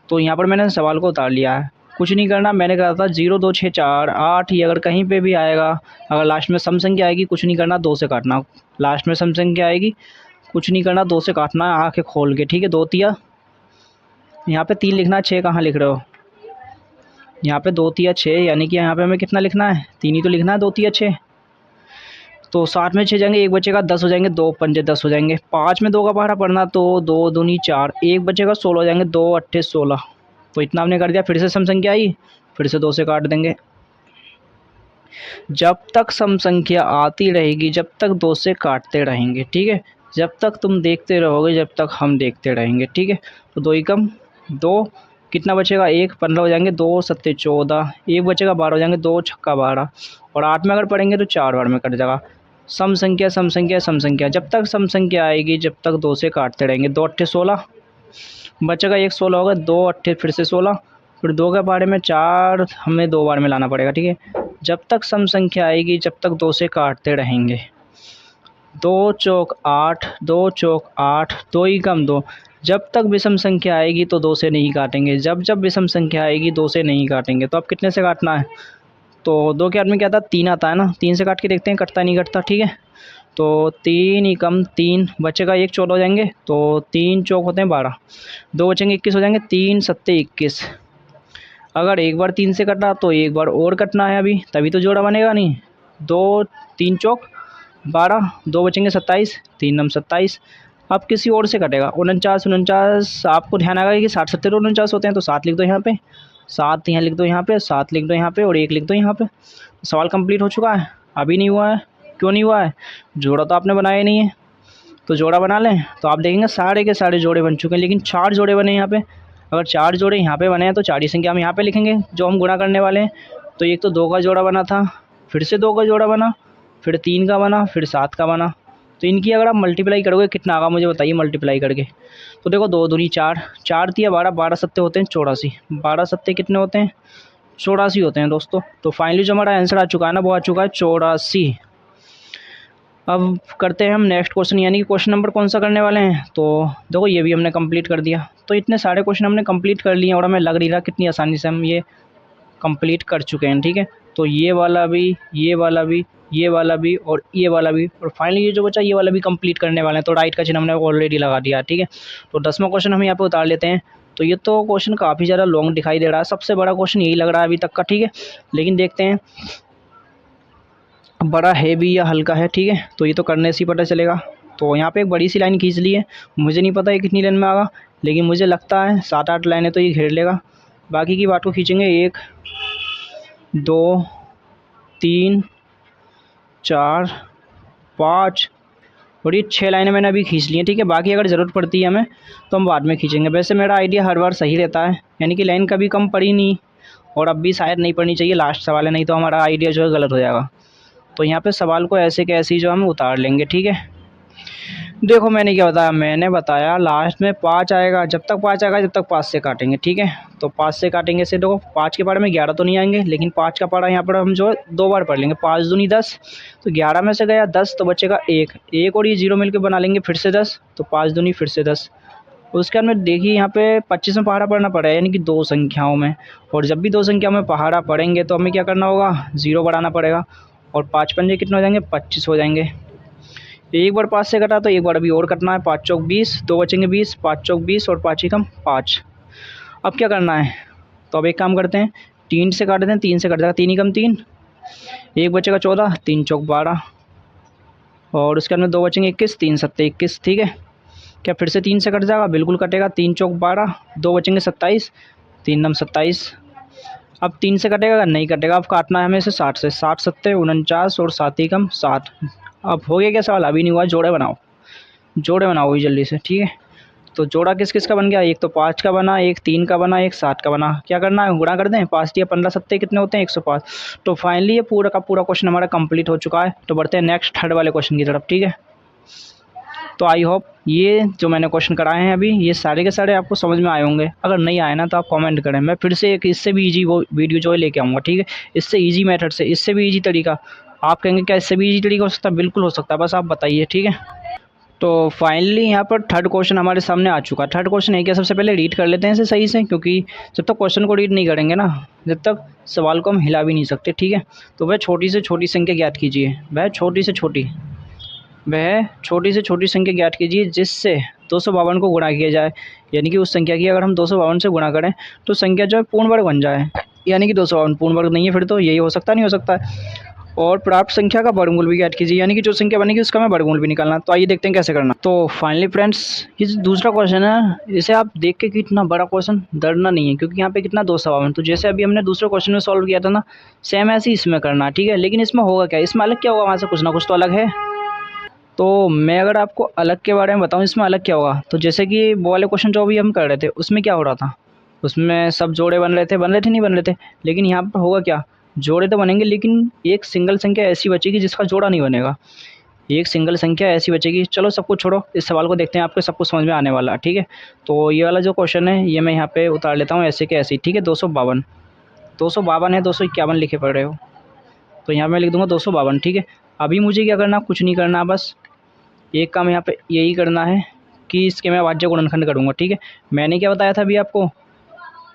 तो यहाँ पर मैंने सवाल को उतार लिया है, कुछ नहीं करना। मैंने कहा था 0 2 6 4 8 ही अगर कहीं पे भी आएगा, अगर लास्ट में सम संख्या आएगी कुछ नहीं करना, 2 से काटना। लास्ट में सम संख्या आएगी कुछ नहीं करना, 2 से काटना है आंखें खोल के, ठीक है। 2 तिया, यहाँ पे 3 लिखना है, 6 कहाँ लिख रहे हो, यहाँ पे 2 तिया 6, यानी कि यहाँ पे हमें कितना लिखना है, 3 ही तो लिखना है, 2 तिया 6। तो 7 में 6 जाएंगे, एक बचेगा 10 हो जाएंगे, 2 पंजे 10 हो जाएंगे। 5 में 2 का पहाड़ा पड़ना, तो 2 दूनी 4, एक बचेगा 16 हो जाएंगे, 2 अट्ठे 16। तो इतना हमने कर दिया। फिर से सम संख्या आई, फिर से 2 से काट देंगे। जब तक सम संख्या आती रहेगी, जब तक 2 से काटते रहेंगे, ठीक है। जब तक तुम देखते रहोगे, जब तक हम देखते रहेंगे, ठीक है। तो 2 एकम 2, कितना बचेगा, 1 15 हो जाएंगे, 2 सत्ते 14, एक बचेगा 12 हो जाएंगे, 2 छक्का 12। और 8 में अगर पढ़ेंगे तो 4 बार में कट जाएगा। सम संख्या सम संख्या सम संख्या, जब तक सम संख्या आएगी जब तक 2 से काटते रहेंगे। 2 अट्ठे 16 बचेगा, 1 16 होगा, 2 अट्ठे फिर से 16, फिर 2 के बारे में 4 हमें 2 बार में लाना पड़ेगा, ठीक है। जब तक सम संख्या आएगी जब तक 2 से काटते रहेंगे। 2 चौक 8, 2 चौक 8, 2 ही कम 2। जब तक विषम संख्या आएगी तो 2 से नहीं काटेंगे, जब जब विषम संख्या आएगी 2 से नहीं काटेंगे। तो अब कितने से काटना है, तो 2 के बाद में क्या था, 3 आता है ना, 3 से काट के देखते हैं कटता नहीं कटता, ठीक है। तो 3 ही कम 3 बचेगा, 1 14 हो जाएंगे, तो 3 चौक होते हैं 12, 2 बचेंगे 21 हो जाएंगे, 3 सत्ते 21। अगर एक बार 3 से कटा तो एक बार और कटना है अभी, तभी तो जोड़ा बनेगा नहीं। 2 3 चौक 12, 2 बचेंगे 27, 3 नम 27। अब किसी और से कटेगा, 49 49, आपको ध्यान आएगा कि 60 70 49 होते हैं, तो 7 लिख दो यहाँ पे, 7 यहाँ लिख दो, यहाँ पे 7 लिख दो, यहाँ पे और 1 लिख दो यहाँ पे। सवाल कंप्लीट हो चुका है। अभी नहीं हुआ है, क्यों नहीं हुआ है, जोड़ा तो आपने बनाया नहीं है। तो जोड़ा बना लें, तो आप देखेंगे सारे के सारे जोड़े बन चुके हैं, लेकिन 4 जोड़े बने यहाँ पे। अगर 4 जोड़े यहाँ पे बने हैं तो 4 ही संख्या हम यहाँ पे लिखेंगे जो हम गुणा करने वाले हैं। तो एक तो 2 का जोड़ा बना था, फिर से 2 का जोड़ा बना, फिर 3 का बना, फिर 7 का बना। तो इनकी अगर आप मल्टीप्लाई करोगे कितना आएगा मुझे बताइए, मल्टीप्लाई करके। तो देखो 2 दूनी 4, 4 तिया 12, 12 सत्ते होते हैं 84, 12 सत्ते कितने होते हैं 84 होते हैं दोस्तों। तो फाइनली जो हमारा आंसर आ चुका है ना, वो आ चुका है 84। अब करते हैं हम नेक्स्ट क्वेश्चन, यानी कि क्वेश्चन नंबर कौन सा करने वाले हैं। तो देखो ये भी हमने कंप्लीट कर दिया। तो इतने सारे क्वेश्चन हमने कंप्लीट कर लिए और हमें लग नहीं रहा कितनी आसानी से हम ये कंप्लीट कर चुके हैं। ठीक है, तो ये वाला भी, ये वाला भी, ये वाला भी और ये वाला भी, और फाइनली ये जो बचा ये वाला भी कंप्लीट करने वाले हैं। तो राइट का चिन्ह हमने ऑलरेडी लगा दिया। ठीक है, तो 10वां क्वेश्चन हम यहाँ पे उतार लेते हैं। तो ये तो क्वेश्चन काफ़ी ज़्यादा लॉन्ग दिखाई दे रहा है, सबसे बड़ा क्वेश्चन यही लग रहा है अभी तक का। ठीक है, लेकिन देखते हैं बड़ा है भी या हल्का है। ठीक है, तो ये तो करने से ही पता चलेगा। तो यहाँ पे एक बड़ी सी लाइन खींच ली है, मुझे नहीं पता ये कितनी लाइन में आएगा, लेकिन मुझे लगता है 7-8 लाइनें तो ये घेर लेगा। बाकी की बात को खींचेंगे 1 2 3 4 5 और ये 6 लाइनें मैंने अभी खींच ली हैं। ठीक है, बाकी अगर ज़रूरत पड़ती है हमें तो हम बाद में खींचेंगे। वैसे मेरा आइडिया हर बार सही रहता है, यानी कि लाइन कभी कम पड़ी नहीं और अब भी शायद नहीं पड़नी चाहिए। लास्ट सवाल है, नहीं तो हमारा आइडिया जो है गलत हो जाएगा। तो यहाँ पे सवाल को ऐसे के ऐसे ही जो हम उतार लेंगे। ठीक है, देखो मैंने क्या बताया, मैंने बताया लास्ट में 5 आएगा। जब तक 5 आएगा जब तक 5 से काटेंगे। ठीक है, तो 5 से काटेंगे से देखो 5 के पारे में 11 तो नहीं आएंगे, लेकिन 5 का पारा यहाँ पर हम जो है 2 बार पढ़ लेंगे। 5 दूनी 10, तो 11 में से गया 10 तो बचेगा 1 और ये 0 मिलकर बना लेंगे फिर से 10, तो 5 दूनी फिर से 10। उसके बाद में देखिए यहाँ पे 25 में पहाड़ा पढ़ना पड़ेगा, यानी कि 2 संख्याओं में। और जब भी 2 संख्याओं में पहाड़ा पढ़ेंगे तो हमें क्या करना होगा, 0 बढ़ाना पड़ेगा। और 5 पंजे कितने हो जाएंगे, 25 हो जाएंगे। एक बार 5 से कटा तो एक बार अभी और कटना है। 5 चौक 20, 2 बचेंगे 20, 5 चौक 20 और 5 ही कम 5। अब क्या करना है, तो अब एक काम करते हैं, 3 से काट देते हैं, 3 से कट जाएगा 3 ही कम 3, 1 बचेगा 14, 3 चौक 12 और उसके अंदर 2 बचेंगे 21, 3 सत्ते 21। ठीक है, क्या फिर से 3 से कट जाएगा, बिल्कुल कटेगा। 3 चौक 12, 2 बचेंगे 27, 3 नम 27। अब 3 से कटेगा, नहीं कटेगा। अब काटना है हमें इसे 60 से, 60 सत्ते 49 और 7 ही कम 7। अब हो गया क्या सवाल, अभी नहीं हुआ, जोड़े बनाओ, जोड़े बनाओ ही जल्दी से। ठीक है, तो जोड़ा किस किस का बन गया, एक तो 5 का बना, एक 3 का बना, एक 7 का बना। क्या करना है, गुणा कर दें, 5 या 15 सत्ते कितने होते हैं, 105। तो फाइनली ये पूरा का पूरा क्वेश्चन हमारा कंप्लीट हो चुका है। तो बढ़ते हैं नेक्स्ट थर्ड वाले क्वेश्चन की तरफ। ठीक है, तो आई होप ये जो मैंने क्वेश्चन कराए हैं अभी ये सारे के सारे आपको समझ में आए होंगे। अगर नहीं आए ना तो आप कमेंट करें, मैं फिर से एक इससे भी ईजी वो वीडियो जो है लेके आऊँगा। ठीक है, इससे ईजी मेथड से, इससे भी ईजी तरीका। आप कहेंगे क्या इससे भी ईजी तरीका हो सकता है, बिल्कुल हो सकता है, बस आप बताइए। ठीक है, तो फाइनली यहाँ पर थर्ड क्वेश्चन हमारे सामने आ चुका है। थर्ड क्वेश्चन है क्या, सबसे पहले रीड कर लेते हैं इसे सही से, क्योंकि जब तक क्वेश्चन को रीड नहीं करेंगे ना जब तक सवाल को हम हिला भी नहीं सकते। ठीक है, तो वह छोटी से छोटी संख्या ज्ञात कीजिए, वह छोटी से छोटी संख्या ज्ञात कीजिए जिससे 252 को गुणा किया जाए। यानी कि उस संख्या की अगर हम 252 से गुणा करें तो संख्या जो है पूर्ण वर्ग बन जाए। यानी कि 252 पूर्ण वर्ग नहीं है, फिर तो यही हो सकता नहीं हो सकता है। और प्राप्त संख्या का वर्गमूल भी ज्ञात कीजिए, यानी कि जो संख्या बनेगी उसका हमें वर्गमूल भी निकालना। तो आइए देखते हैं कैसे करना। तो फाइनली फ्रेंड्स ये दूसरा क्वेश्चन है, इसे आप देख के कितना बड़ा क्वेश्चन डरना नहीं है, क्योंकि यहाँ पे कितना 252। तो जैसे अभी हमने दूसरे क्वेश्चन में सॉल्व किया था ना, सेम ऐसे ही इसमें करना। ठीक है, लेकिन इसमें होगा क्या, इसमें अलग क्या होगा, वहाँ से कुछ ना कुछ तो अलग है। तो मैं अगर आपको अलग के बारे में बताऊं इसमें अलग क्या होगा, तो जैसे कि वो वाले क्वेश्चन जो अभी हम कर रहे थे उसमें क्या हो रहा था, उसमें सब जोड़े बन रहे थे नहीं बन रहे थे। लेकिन यहाँ पर होगा क्या, जोड़े तो बनेंगे लेकिन एक सिंगल संख्या ऐसी बचेगी जिसका जोड़ा नहीं बनेगा। एक सिंगल संख्या ऐसी बचेगी। चलो सब कुछ छोड़ो, इस सवाल को देखते हैं, आपको सब कुछ समझ में आने वाला है। ठीक है, तो ये वाला जो क्वेश्चन है ये मैं यहाँ पे उतार लेता हूँ ऐसे के ऐसे ही। ठीक है, 252 है, 251 लिखे पड़ रहे हो, तो यहाँ मैं लिख दूँगा 252। ठीक है, अभी मुझे क्या करना, कुछ नहीं करना, बस एक काम यहाँ पे यही करना है कि इसके मैं भाज्य गुणनखंड करूँगा। ठीक है, मैंने क्या बताया था अभी आपको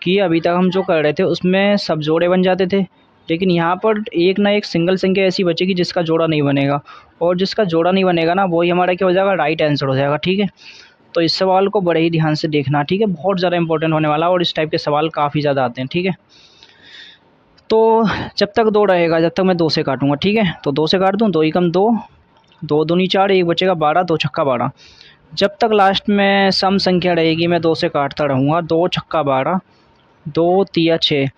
कि अभी तक हम जो कर रहे थे उसमें सब जोड़े बन जाते थे, लेकिन यहाँ पर एक ना एक सिंगल संख्या ऐसी बचेगी जिसका जोड़ा नहीं बनेगा, और जिसका जोड़ा नहीं बनेगा ना वही हमारा क्या हो जाएगा, राइट आंसर हो जाएगा। ठीक है, तो इस सवाल को बड़े ही ध्यान से देखना। ठीक है, बहुत ज़्यादा इंपॉर्टेंट होने वाला है और इस टाइप के सवाल काफ़ी ज़्यादा आते हैं। ठीक है, तो जब तक 2 रहेगा जब तक मैं 2 से काटूँगा। ठीक है, तो 2 से काट दूँ, 2 ही कम 2, 2 दूनी 4, 1 बचेगा 12, 2 छक्का 12। जब तक लास्ट में सम संख्या रहेगी मैं 2 से काटता रहूँगा। 2 छक्का 12, 2 तिया 6।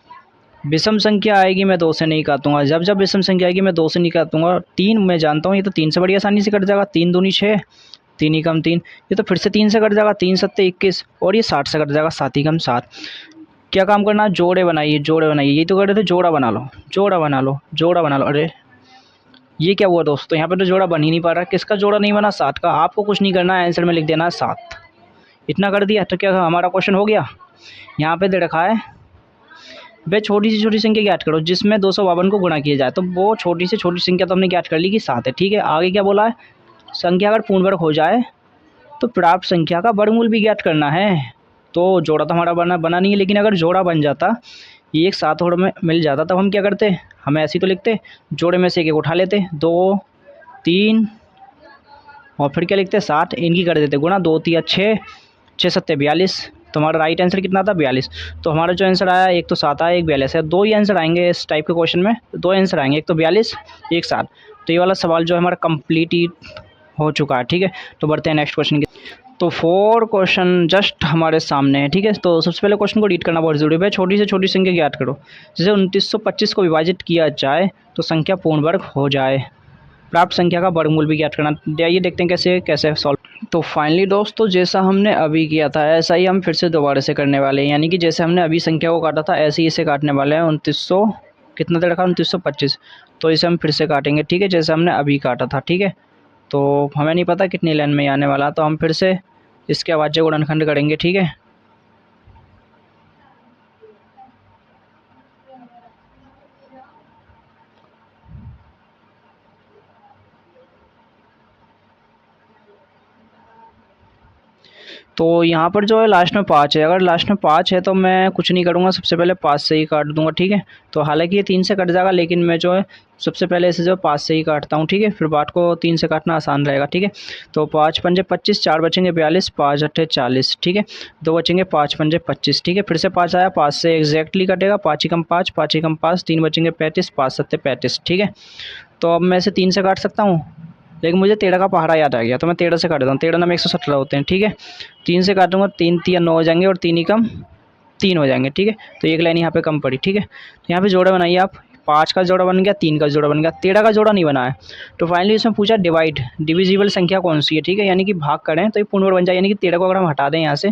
विषम संख्या आएगी मैं 2 से नहीं काटूँगा। जब जब विषम संख्या आएगी मैं 2 से नहीं काटूँगा। 3 मैं जानता हूँ ये तो 3 से बड़ी आसानी से कट जाएगा। 3 दूनी 6, 3 ही कम 3, ये तो फिर से 3 से कट जाएगा। 3 सत्ते 21 और ये 60 से कट जाएगा। 7 ही कम 7। क्या काम करना, जोड़े बनाइए, जोड़े बनाइए। ये तो कर रहे थे जोड़ा बना लो, जोड़ा बना लो, जोड़ा बना लो। अरे ये क्या हुआ दोस्तों, यहाँ पे तो जोड़ा बन ही नहीं पा रहा। किसका जोड़ा नहीं बना, 7 का। आपको कुछ नहीं करना है, आंसर में लिख देना है 7। इतना कर दिया तो क्या हमारा क्वेश्चन हो गया। यहाँ पे दे रखा है वे छोटी से छोटी संख्या ज्ञात करो जिसमें 252 को गुणा किया जाए। तो वो छोटी से छोटी संख्या तो हमने ज्ञात कर ली कि 7 है, ठीक है। आगे क्या बोला है, संख्या अगर पूर्ण वर्ग हो जाए तो प्राप्त संख्या का वर्गमूल भी ज्ञात करना है। तो जोड़ा तो हमारा बना नहीं है, लेकिन अगर जोड़ा बन जाता, ये एक साथ और में मिल जाता, तब हम क्या करते, हम ऐसे ही तो लिखते, जोड़े में से एक उठा लेते, 2 3 और फिर क्या लिखते 7, इनकी कर देते गुणा, 2 3 6, 6 7 42। तो हमारा राइट आंसर कितना था, 42। तो हमारा जो आंसर आया, एक तो 7 आया, एक 42 है। दो ही आंसर आएंगे इस टाइप के क्वेश्चन में, दो आंसर आएंगे, एक तो 42, एक 7। तो ये वाला सवाल जो है हमारा कंप्लीट ही हो चुका है, ठीक है। तो बढ़ते हैं नेक्स्ट क्वेश्चन की। तो 4 क्वेश्चन जस्ट हमारे सामने है, ठीक है। तो सबसे पहले क्वेश्चन को रीड करना बहुत जरूरी है। छोटी से छोटी संख्या ज्ञात करो जैसे 2925 को विभाजित किया जाए तो संख्या पूर्ण वर्ग हो जाए। प्राप्त संख्या का वर्गमूल भी ज्ञात करना। आइए देखते हैं कैसे सॉल्व। तो फाइनली दोस्तों, जैसा हमने अभी किया था ऐसा ही हम फिर से दोबारा से करने वाले हैं, यानी कि जैसे हमने अभी संख्या को काटा था ऐसे ही इसे काटने वाले हैं। 2900 कितना दे रखा, 2925। तो इसे हम फिर से काटेंगे, ठीक है, जैसे हमने अभी काटा था, ठीक है। तो हमें नहीं पता कितनी लाइन में आने वाला, तो हम फिर से इसके अभाज्य गुणनखंड करेंगे, ठीक है। तो यहाँ पर जो है लास्ट में 5 है, अगर लास्ट में 5 है तो मैं कुछ नहीं करूँगा, सबसे पहले 5 से ही काट दूंगा, ठीक है। तो हालांकि ये 3 से कट जाएगा, लेकिन मैं जो है सबसे पहले इसे जो 5 से ही काटता हूँ, ठीक है। फिर बात को 3 से काटना आसान रहेगा, ठीक है। तो 5 पंजे 25, 4 बचेंगे 42, 5 अट्ठे 40, ठीक है। 2 बचेंगे 5 पंजे 25, ठीक है। फिर से 5 आया, 5 से एग्जैक्टली कटेगा, 5 ही कम 5, 5 ही कम 5, 3 बचेंगे 35, 5 सत्ते 35, ठीक है। तो अब मैं इसे 3 से काट सकता हूँ, लेकिन मुझे 13 का पहाड़ा याद आ गया, तो मैं 13 से काट देता हूँ। 13 में 117 होते हैं, ठीक है। 3 से काटूंगा, 3 3 9 हो जाएंगे, और 3 ही कम 3 हो जाएंगे, ठीक है। तो एक लाइन यहाँ पे कम पड़ी, ठीक है। तो यहाँ पे जोड़ा बनाइए आप, 5 का जोड़ा बन गया, 3 का जोड़ा बन गया, 13 का जोड़ा नहीं बना है। तो फाइनली इसमें पूछा डिविजिबल संख्या कौन सी है, ठीक है, यानी कि भाग करें तो ये पूर्ण वर्ग बन जाए। यानी कि 13 को अगर हम हटा दें यहाँ से,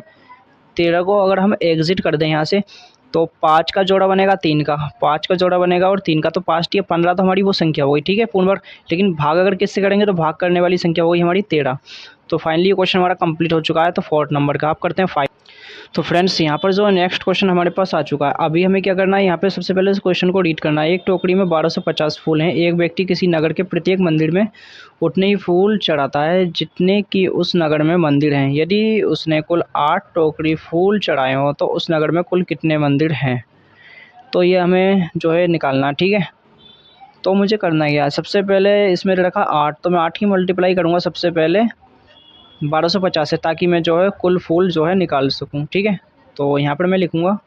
13 को अगर हम एग्जिट कर दें यहाँ से, तो 5 का जोड़ा बनेगा, 3 का, 5 का जोड़ा बनेगा और 3 का, तो 5 या 15, तो हमारी वो संख्या होगी, ठीक है, पूर्ण वर्ग। लेकिन भाग अगर किससे करेंगे तो भाग करने वाली संख्या होगी हमारी 13। तो फाइनली ये क्वेश्चन हमारा कंप्लीट हो चुका है। तो 4th नंबर का आप करते हैं 5। तो फ्रेंड्स, यहाँ पर जो नेक्स्ट क्वेश्चन हमारे पास आ चुका है, अभी हमें क्या करना है, यहाँ पे सबसे पहले इस क्वेश्चन को रीड करना है। एक टोकरी में 1250 फूल हैं। एक व्यक्ति किसी नगर के प्रत्येक मंदिर में उतने ही फूल चढ़ाता है जितने कि उस नगर में मंदिर हैं। यदि उसने कुल 8 टोकरी फूल चढ़ाए हों तो उस नगर में कुल कितने मंदिर हैं। तो ये हमें जो है निकालना, ठीक है। तो मुझे करना क्या है, सबसे पहले इसमें रखा 8, तो मैं 8 की मल्टीप्लाई करूँगा सबसे पहले 1250 से, ताकि मैं जो है कुल फूल जो है निकाल सकूं, ठीक है। तो यहाँ पर मैं लिखूँगा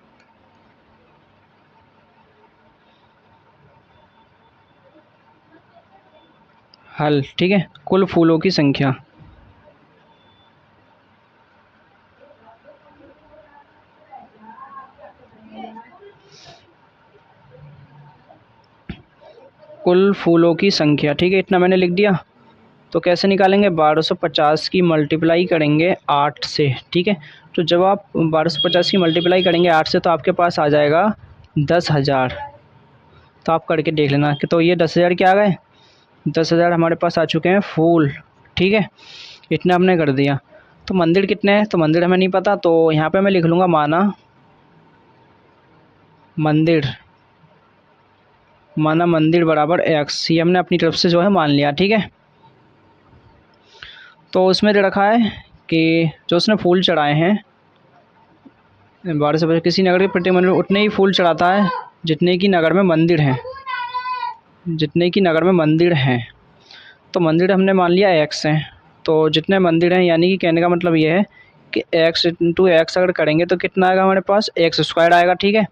हल, ठीक है, कुल फूलों की संख्या। कुल फूलों की संख्या, ठीक है, इतना मैंने लिख दिया। तो कैसे निकालेंगे, 1250 की मल्टीप्लाई करेंगे 8 से, ठीक है। तो जब आप 1250 की मल्टीप्लाई करेंगे 8 से, तो आपके पास आ जाएगा 10,000। तो आप करके देख लेना कि, तो ये 10,000 क्या आ गए, 10,000 हमारे पास आ चुके हैं फूल, ठीक है। इतना हमने कर दिया। तो मंदिर कितने हैं, तो मंदिर हमें नहीं पता, तो यहाँ पे मैं लिख लूँगा माना मंदिर बराबर x, ये हमने अपनी तरफ से जो है मान लिया, ठीक है। तो उसमें दे रखा है कि जो उसने फूल चढ़ाए हैं 12 से किसी नगर के प्रत्येक मंदिर में उतने ही फूल चढ़ाता है जितने की नगर में मंदिर हैं, जितने की नगर में मंदिर हैं। तो मंदिर हमने मान लिया x है, तो जितने मंदिर हैं, यानी कि कहने का मतलब ये है कि x इंटू एक्स अगर करेंगे तो कितना आएगा हमारे पास, एक्स स्क्वायर आएगा, ठीक है।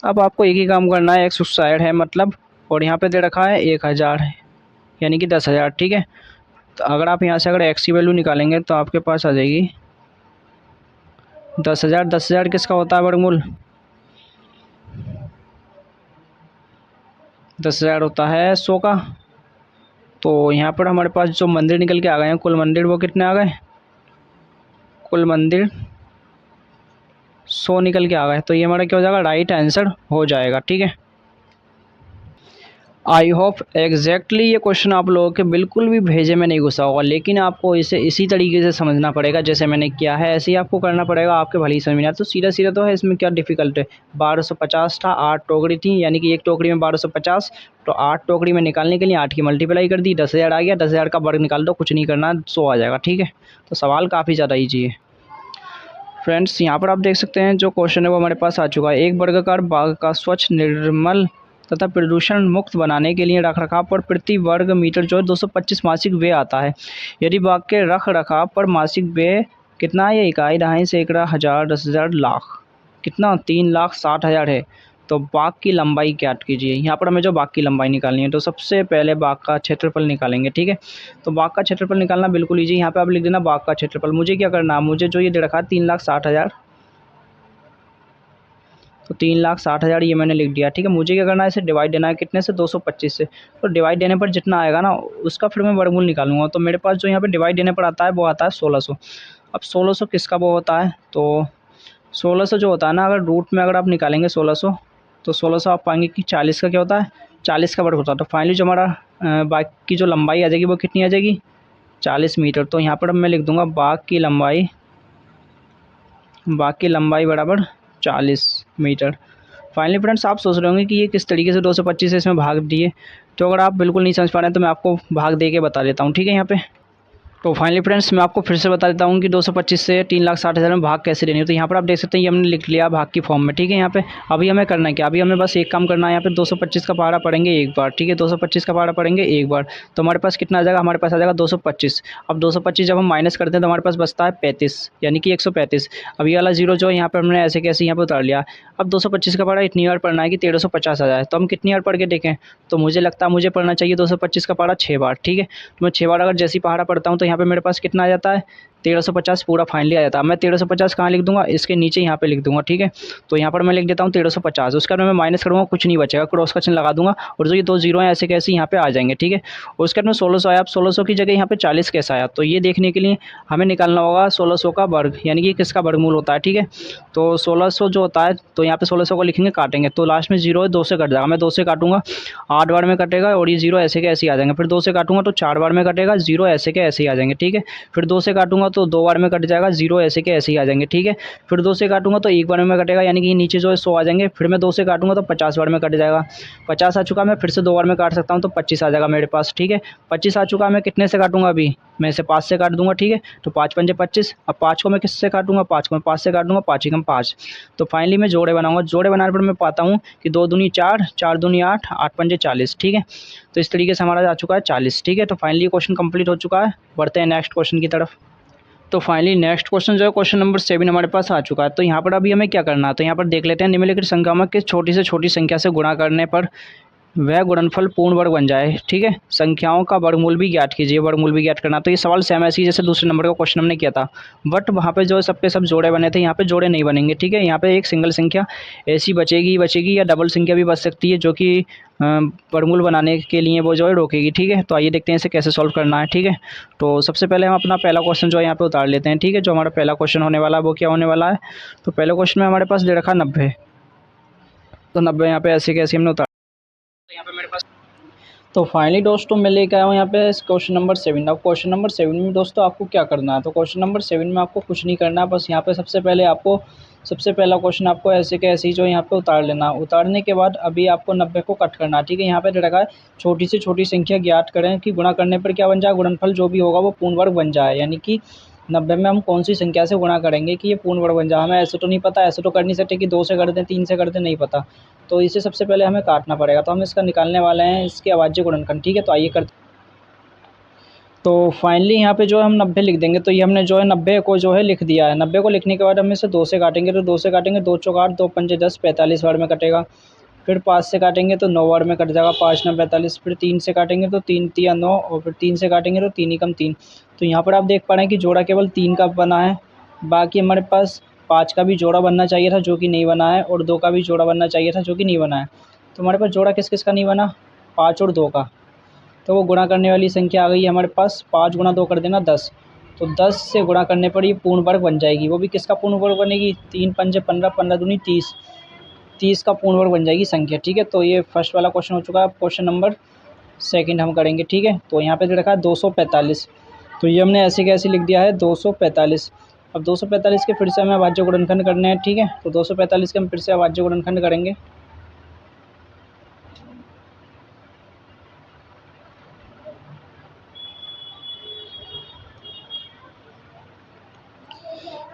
अब आपको एक ही काम करना है, एक्स स्क्वायर है मतलब, और यहाँ पे दे रखा है 1000, यानी कि 10,000, ठीक है। तो अगर आप यहाँ से अगर एक्स की वैल्यू निकालेंगे तो आपके पास आ जाएगी 10,000। 10,000 किसका होता है वर्गमूल, 10,000 होता है 100 का। तो यहाँ पर हमारे पास जो मंदिर निकल के आ गए हैं, कुल मंदिर वो कितने आ गए, कुल मंदिर 100 निकल के आ गए। तो ये हमारा क्या हो जाएगा, राइट आंसर हो जाएगा, ठीक है। आई होप एग्जैक्टली ये क्वेश्चन आप लोगों के बिल्कुल भी भेजे में नहीं घुसा होगा, लेकिन आपको इसे इसी तरीके से समझना पड़ेगा जैसे मैंने किया है, ऐसे ही आपको करना पड़ेगा, आपके भले ही समझ में आए। तो सीधा सीधा तो है, इसमें क्या डिफिकल्ट है। 1250 था, 8 टोकरी थी, यानी कि एक टोकरी में 1250, तो 8 टोकरी में निकालने के लिए 8 की मल्टीप्लाई कर दी, 10,000 आ गया। 10,000 का वर्ग निकाल दो, कुछ नहीं करना, 100 आ जाएगा। ठीक है, तो सवाल काफ़ी ज़्यादा ईजी है फ्रेंड्स। यहाँ पर आप देख सकते हैं जो क्वेश्चन है वो हमारे पास आ चुका है। एक वर्गाकार बाग का स्वच्छ, निर्मल तथा प्रदूषण मुक्त बनाने के लिए रखरखाव पर प्रति वर्ग मीटर जो है 225 मासिक व्यय आता है। यदि बाग के रख रखाव पर मासिक व्यय कितना है, ये इकाई, दहाई, सैकड़ा, हज़ार, 10,000, लाख, कितना 3,60,000 है। तो बाग की लंबाई ज्ञात कीजिए। यहाँ पर हमें जो बाग की लंबाई निकालनी है, तो सबसे पहले बाग का क्षेत्रफल निकालेंगे। ठीक है, तो बाग का क्षेत्रफल निकालना बिल्कुल ईजी। यहाँ पे आप लिख देना बाग का क्षेत्रफल। मुझे क्या करना है, मुझे जो ये दे रखा है 3,60,000, तो 3,60,000 ये मैंने लिख दिया। ठीक है, मुझे क्या करना है, इसे डिवाइड देना है कितने से, 225 से। तो डिवाइड देने पर जितना आएगा ना, उसका फिर मैं वर्गमूल निकालूंगा। तो मेरे पास जो यहाँ पे डिवाइड देने पर आता है वो आता है 1600। अब 1600 किसका वो होता है, तो 1600 जो होता है ना, अगर रूट में अगर आप निकालेंगे 1600, तो 1600 आप पाएंगे कि 40 का क्या होता है, 40 का वर्ग होता है। तो फाइनली जो हमारा बाग की जो लंबाई आ जाएगी वो कितनी आ जाएगी, 40 मीटर। तो यहाँ पर मैं लिख दूंगा बाग की लंबाई बराबर 40 मीटर। फाइनली फ्रेंड्स, आप सोच रहे होंगे कि ये किस तरीके से 225 से इसमें भाग दिए। तो अगर आप बिल्कुल नहीं समझ पा रहे हैं तो मैं आपको भाग दे के बता देता हूँ। ठीक है, यहाँ पे तो फाइनली फ्रेंड्स मैं आपको फिर से बता देता हूँ कि 225 से 3,60,000 में भाग कैसे देनी है। तो यहाँ पर आप देख सकते हैं ये हमने लिख लिया भाग की फॉर्म में। ठीक है, यहाँ पे अभी हमें करना है क्या, अभी हमें बस एक काम करना है। यहाँ पे 225 का पहाड़ा पढ़ेंगे एक बार। ठीक है, 225 का पहाड़ा पढ़ेंगे एक बार, तो हमारे पास कितना आ जाएगा, हमारे पास आ जाएगा 225। अब 225 जब हम माइनस करते हैं तो हमारे पास बचता है 35, यानी कि 135। अब ये वाला जीरो जो है यहाँ पर हमने ऐसे कैसे यहाँ पर उतार लिया। अब 225 का पहाड़ा इतनी बार पढ़ना है कि 1350 आ जाए। तो हम कितनी बार पढ़ के देखें, तो मुझे लगता है मुझे पढ़ना चाहिए 225 का पहाड़ा 6 बार। ठीक है, तो मैं 6 बार अगर जैसी पहाड़ा पढ़ता हूँ तो यहाँ पे मेरे पास कितना आ जाता है, 1350 पूरा फाइनली आ जाता है। मैं 1350 कहाँ लिख दूंगा, इसके नीचे यहाँ पे लिख दूंगा। ठीक है, तो यहाँ पर मैं लिख देता हूँ 1350, उसका मैं माइनस करूँगा, कुछ नहीं बचेगा, क्रॉस का चिन्ह लगा दूंगा, और जो ये 2 जीरो हैं ऐसे कैसे यहाँ पे आ जाएंगे। ठीक है, और उसके बाद में 1600 आया। अब 1600 की जगह यहाँ पे 40 कैसा आया, तो ये देखने के लिए हमें निकालना होगा 1600 का वर्ग, यानी कि किसका वर्गमूल होता है। ठीक है, तो 1600 जो होता है, तो यहाँ पे 1600 को लिखेंगे, काटेंगे, तो लास्ट में जीरो है, 2 से कट जाएगा। मैं 2 से काटूंगा, 8 बार में कटेगा, और ये जीरो ऐसे के ऐसे ही आ जाएंगे। फिर 2 से काटूंगा तो 4 बार में कटेगा, जीरो ऐसे के ऐसे ही आ जाएंगे। ठीक है, फिर 2 से काटूंगा तो 2 बार में कट जाएगा, जीरो ऐसे के ऐसे ही आ जाएंगे। ठीक है, फिर 2 से काटूंगा तो 1 बार में कटेगा, यानी कि नीचे जो है 100 आ जाएंगे। फिर मैं 2 से काटूंगा तो 50 बार में कट जाएगा, 50 आ चुका, मैं फिर से 2 बार में काट सकता हूँ तो 25 आ जाएगा मेरे पास। ठीक है, 25 आ चुका, मैं कितने से काटूंगा, अभी मैं इसे 5 से काट दूंगा। ठीक है, तो 5 पंजे 25। अब 5 को मैं किससे काटूंगा, 5 को मैं 5 से काट दूंगा, 5 ही कम 5। तो फाइनली मैं जोड़े बनाऊंगा, जोड़े बनाने पर मैं पाता हूँ कि 2 दूनी 4, 4 दूनी 8, 8 पंजे 40। ठीक है, तो इस तरीके से हमारा आ चुका है 40। ठीक है, तो फाइनली क्वेश्चन कंप्लीट हो चुका है। बढ़ते हैं नेक्स्ट क्वेश्चन की तरफ। तो फाइनली नेक्स्ट क्वेश्चन जो है क्वेश्चन नंबर 7 हमारे पास आ चुका है। तो यहाँ पर अभी हमें क्या करना है, तो यहाँ पर देख लेते हैं, निम्नलिखित संख्याओं के छोटी से छोटी संख्या से गुणा करने पर वह गुणनफल पूर्ण वर्ग बन जाए। ठीक है, संख्याओं का वर्गमूल भी ज्ञात कीजिए, वर्गमूल भी ज्ञात करना। तो ये सवाल सेम ऐसे ही जैसे दूसरे नंबर का क्वेश्चन हमने किया था, बट वहाँ पे जो है सबके सब जोड़े बने थे, यहाँ पे जोड़े नहीं बनेंगे। ठीक है, यहाँ पे एक सिंगल संख्या ऐसी बचेगी या डबल संख्या भी बच सकती है, जो कि वर्गमूल बनाने के लिए वो जो है रोकेगी। ठीक है, तो आइए देखते हैं इसे कैसे सॉल्व करना है। ठीक है, तो सबसे पहले हम अपना पहला क्वेश्चन जो है यहाँ पे उतार लेते हैं। ठीक है, जो हमारा पहला क्वेश्चन होने वाला है वो क्या होने वाला है, तो पहले क्वेश्चन में हमारे पास दे रखा 90। तो 90 यहाँ पे ऐसे कैसे हमने उतार, तो यहाँ पे मेरे पास, तो फाइनली दोस्तों मैं लेकर आया हूँ यहाँ पे क्वेश्चन नंबर 7। अब क्वेश्चन नंबर 7 में दोस्तों आपको क्या करना है, तो क्वेश्चन नंबर 7 में आपको कुछ नहीं करना है, बस यहाँ पे सबसे पहला क्वेश्चन आपको ऐसे के ऐसे ही जो यहाँ पे उतार लेना। उतारने के बाद अभी आपको 90 को कट करना है। ठीक है, यहाँ पे रखा है छोटी से छोटी संख्या ज्ञात करें कि गुणा करने पर क्या बन जाए, गुणनफल जो भी होगा वो पूर्ण वर्ग बन जाए। यानी कि 90 में हम कौन सी संख्या से गुणा करेंगे कि ये पूर्ण वर्ग बन जाए। हमें ऐसे तो नहीं पता, ऐसे तो कर नहीं सकते कि 2 से कर दें, 3 से कर दें, नहीं पता। तो इसे सबसे पहले हमें काटना पड़ेगा, तो हम इसका निकालने वाले हैं इसके अभाज्य गुणनखंड। ठीक है, तो आइए करते। तो फाइनली यहाँ पे जो है हम 90 लिख देंगे। तो ये हमने जो है 90 को जो है लिख दिया है। 90 को लिखने के बाद हम इसे 2 से काटेंगे, तो 2 से काटेंगे, 2 चौक 8, 2 पंजे 10, 45 बार में कटेगा। फिर 5 से काटेंगे तो 9 बार में कट जाएगा, 5 9 45। फिर 3 से काटेंगे तो 3 तिया 9, और फिर 3 से काटेंगे तो 3 ही कम 3। तो यहाँ पर आप देख पा रहे हैं कि जोड़ा केवल 3 का बना है, बाकी हमारे पास 5 का भी जोड़ा बनना चाहिए था जो कि नहीं बना है, और 2 का भी जोड़ा बनना चाहिए था जो कि नहीं बना है। तो हमारे पास जोड़ा किस किस का नहीं बना, 5 और 2 का। तो वो गुणा करने वाली संख्या आ गई है हमारे पास, 5 गुणा 2 कर देना 10। तो 10 से गुणा करने पर ये पूर्ण वर्ग बन जाएगी। वो भी किसका पूर्ण वर्ग बनेगी, 3 पंजे 15, 15 दूनी 30, 30 का पूर्ण वर्ग बन जाएगी संख्या, ठीक है। तो ये फर्स्ट वाला क्वेश्चन हो चुका है। क्वेश्चन नंबर सेकंड हम करेंगे, ठीक है। तो यहाँ पे जो रखा है 245, तो ये हमने ऐसे कैसे लिख दिया है 245। अब 245 के फिर से हमें अभाज्य गुणनखंड करने हैं, ठीक है। तो 245 के हम फिर से अभाज्य गुणनखंड करेंगे।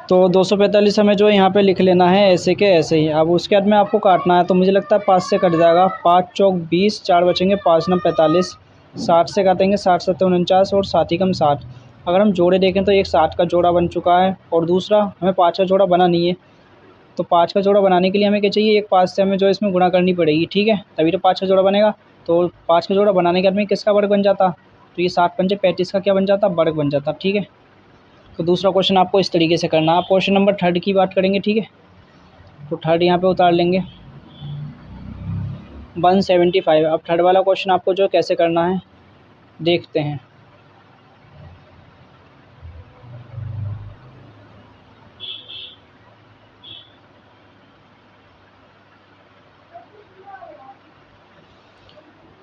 तो 245 हमें जो है यहाँ पे लिख लेना है ऐसे के ऐसे ही। अब उसके बाद में आपको काटना है, तो मुझे लगता है 5 से कट जाएगा। 5 चौक 20, 4 बचेंगे, 5 9 45, 60 से काटेंगे, 60 7 49 और 7 ही कम 60। अगर हम जोड़े देखें तो एक 60 का जोड़ा बन चुका है और दूसरा हमें 5 का जोड़ा बना नहीं है। तो 5 का जोड़ा बनाने के लिए हमें क्या चाहिए, एक 5 से हमें जो इसमें गुणा करनी पड़ेगी, ठीक है, तभी तो 5 का जोड़ा बनेगा। तो 5 का जोड़ा बनाने के बाद में किसका वर्ग बन जाता, तो ये 7 पंजे 35 का क्या बन जाता, वर्ग बन जाता, ठीक है। तो दूसरा क्वेश्चन आपको इस तरीके से करना है। आप क्वेश्चन नंबर थर्ड की बात करेंगे, ठीक है। तो थर्ड यहाँ पे उतार लेंगे 175। अब थर्ड वाला क्वेश्चन आपको जो कैसे करना है देखते हैं।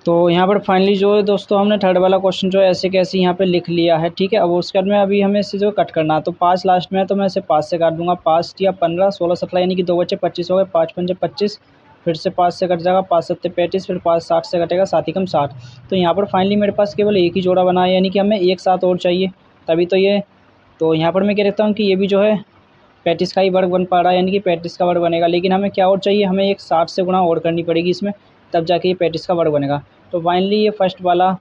तो यहाँ पर फाइनली जो है दोस्तों हमने थर्ड वाला क्वेश्चन जो है ऐसे कैसे यहाँ पे लिख लिया है, ठीक है। अब उसके बाद में अभी हमें इसे जो कट करना है, तो 5 लास्ट में है तो मैं इसे 5 से काट दूंगा। 5 या 15, 16 17 यानी कि 2 बचे 25 हो गए, 5 पंजे 25, फिर से 5 से कट जाएगा, 5 7 35, फिर 5 60 से कटेगा, 7 ही कम 60। तो यहाँ पर फाइनली मेरे पास केवल एक ही जोड़ा बना है, यानी कि हमें एक साथ और चाहिए तभी तो ये। तो यहाँ पर मैं कह देता हूँ कि ये भी जो है 35 का ही वर्ग बन पा रहा है, यानी कि 35 का वर्ग बनेगा। लेकिन हमें क्या और चाहिए, हमें एक 60 से गुणा और करनी पड़ेगी इसमें, तब जाके ये 35 का वर्ग बनेगा। तो फाइनली ये फर्स्ट वाला,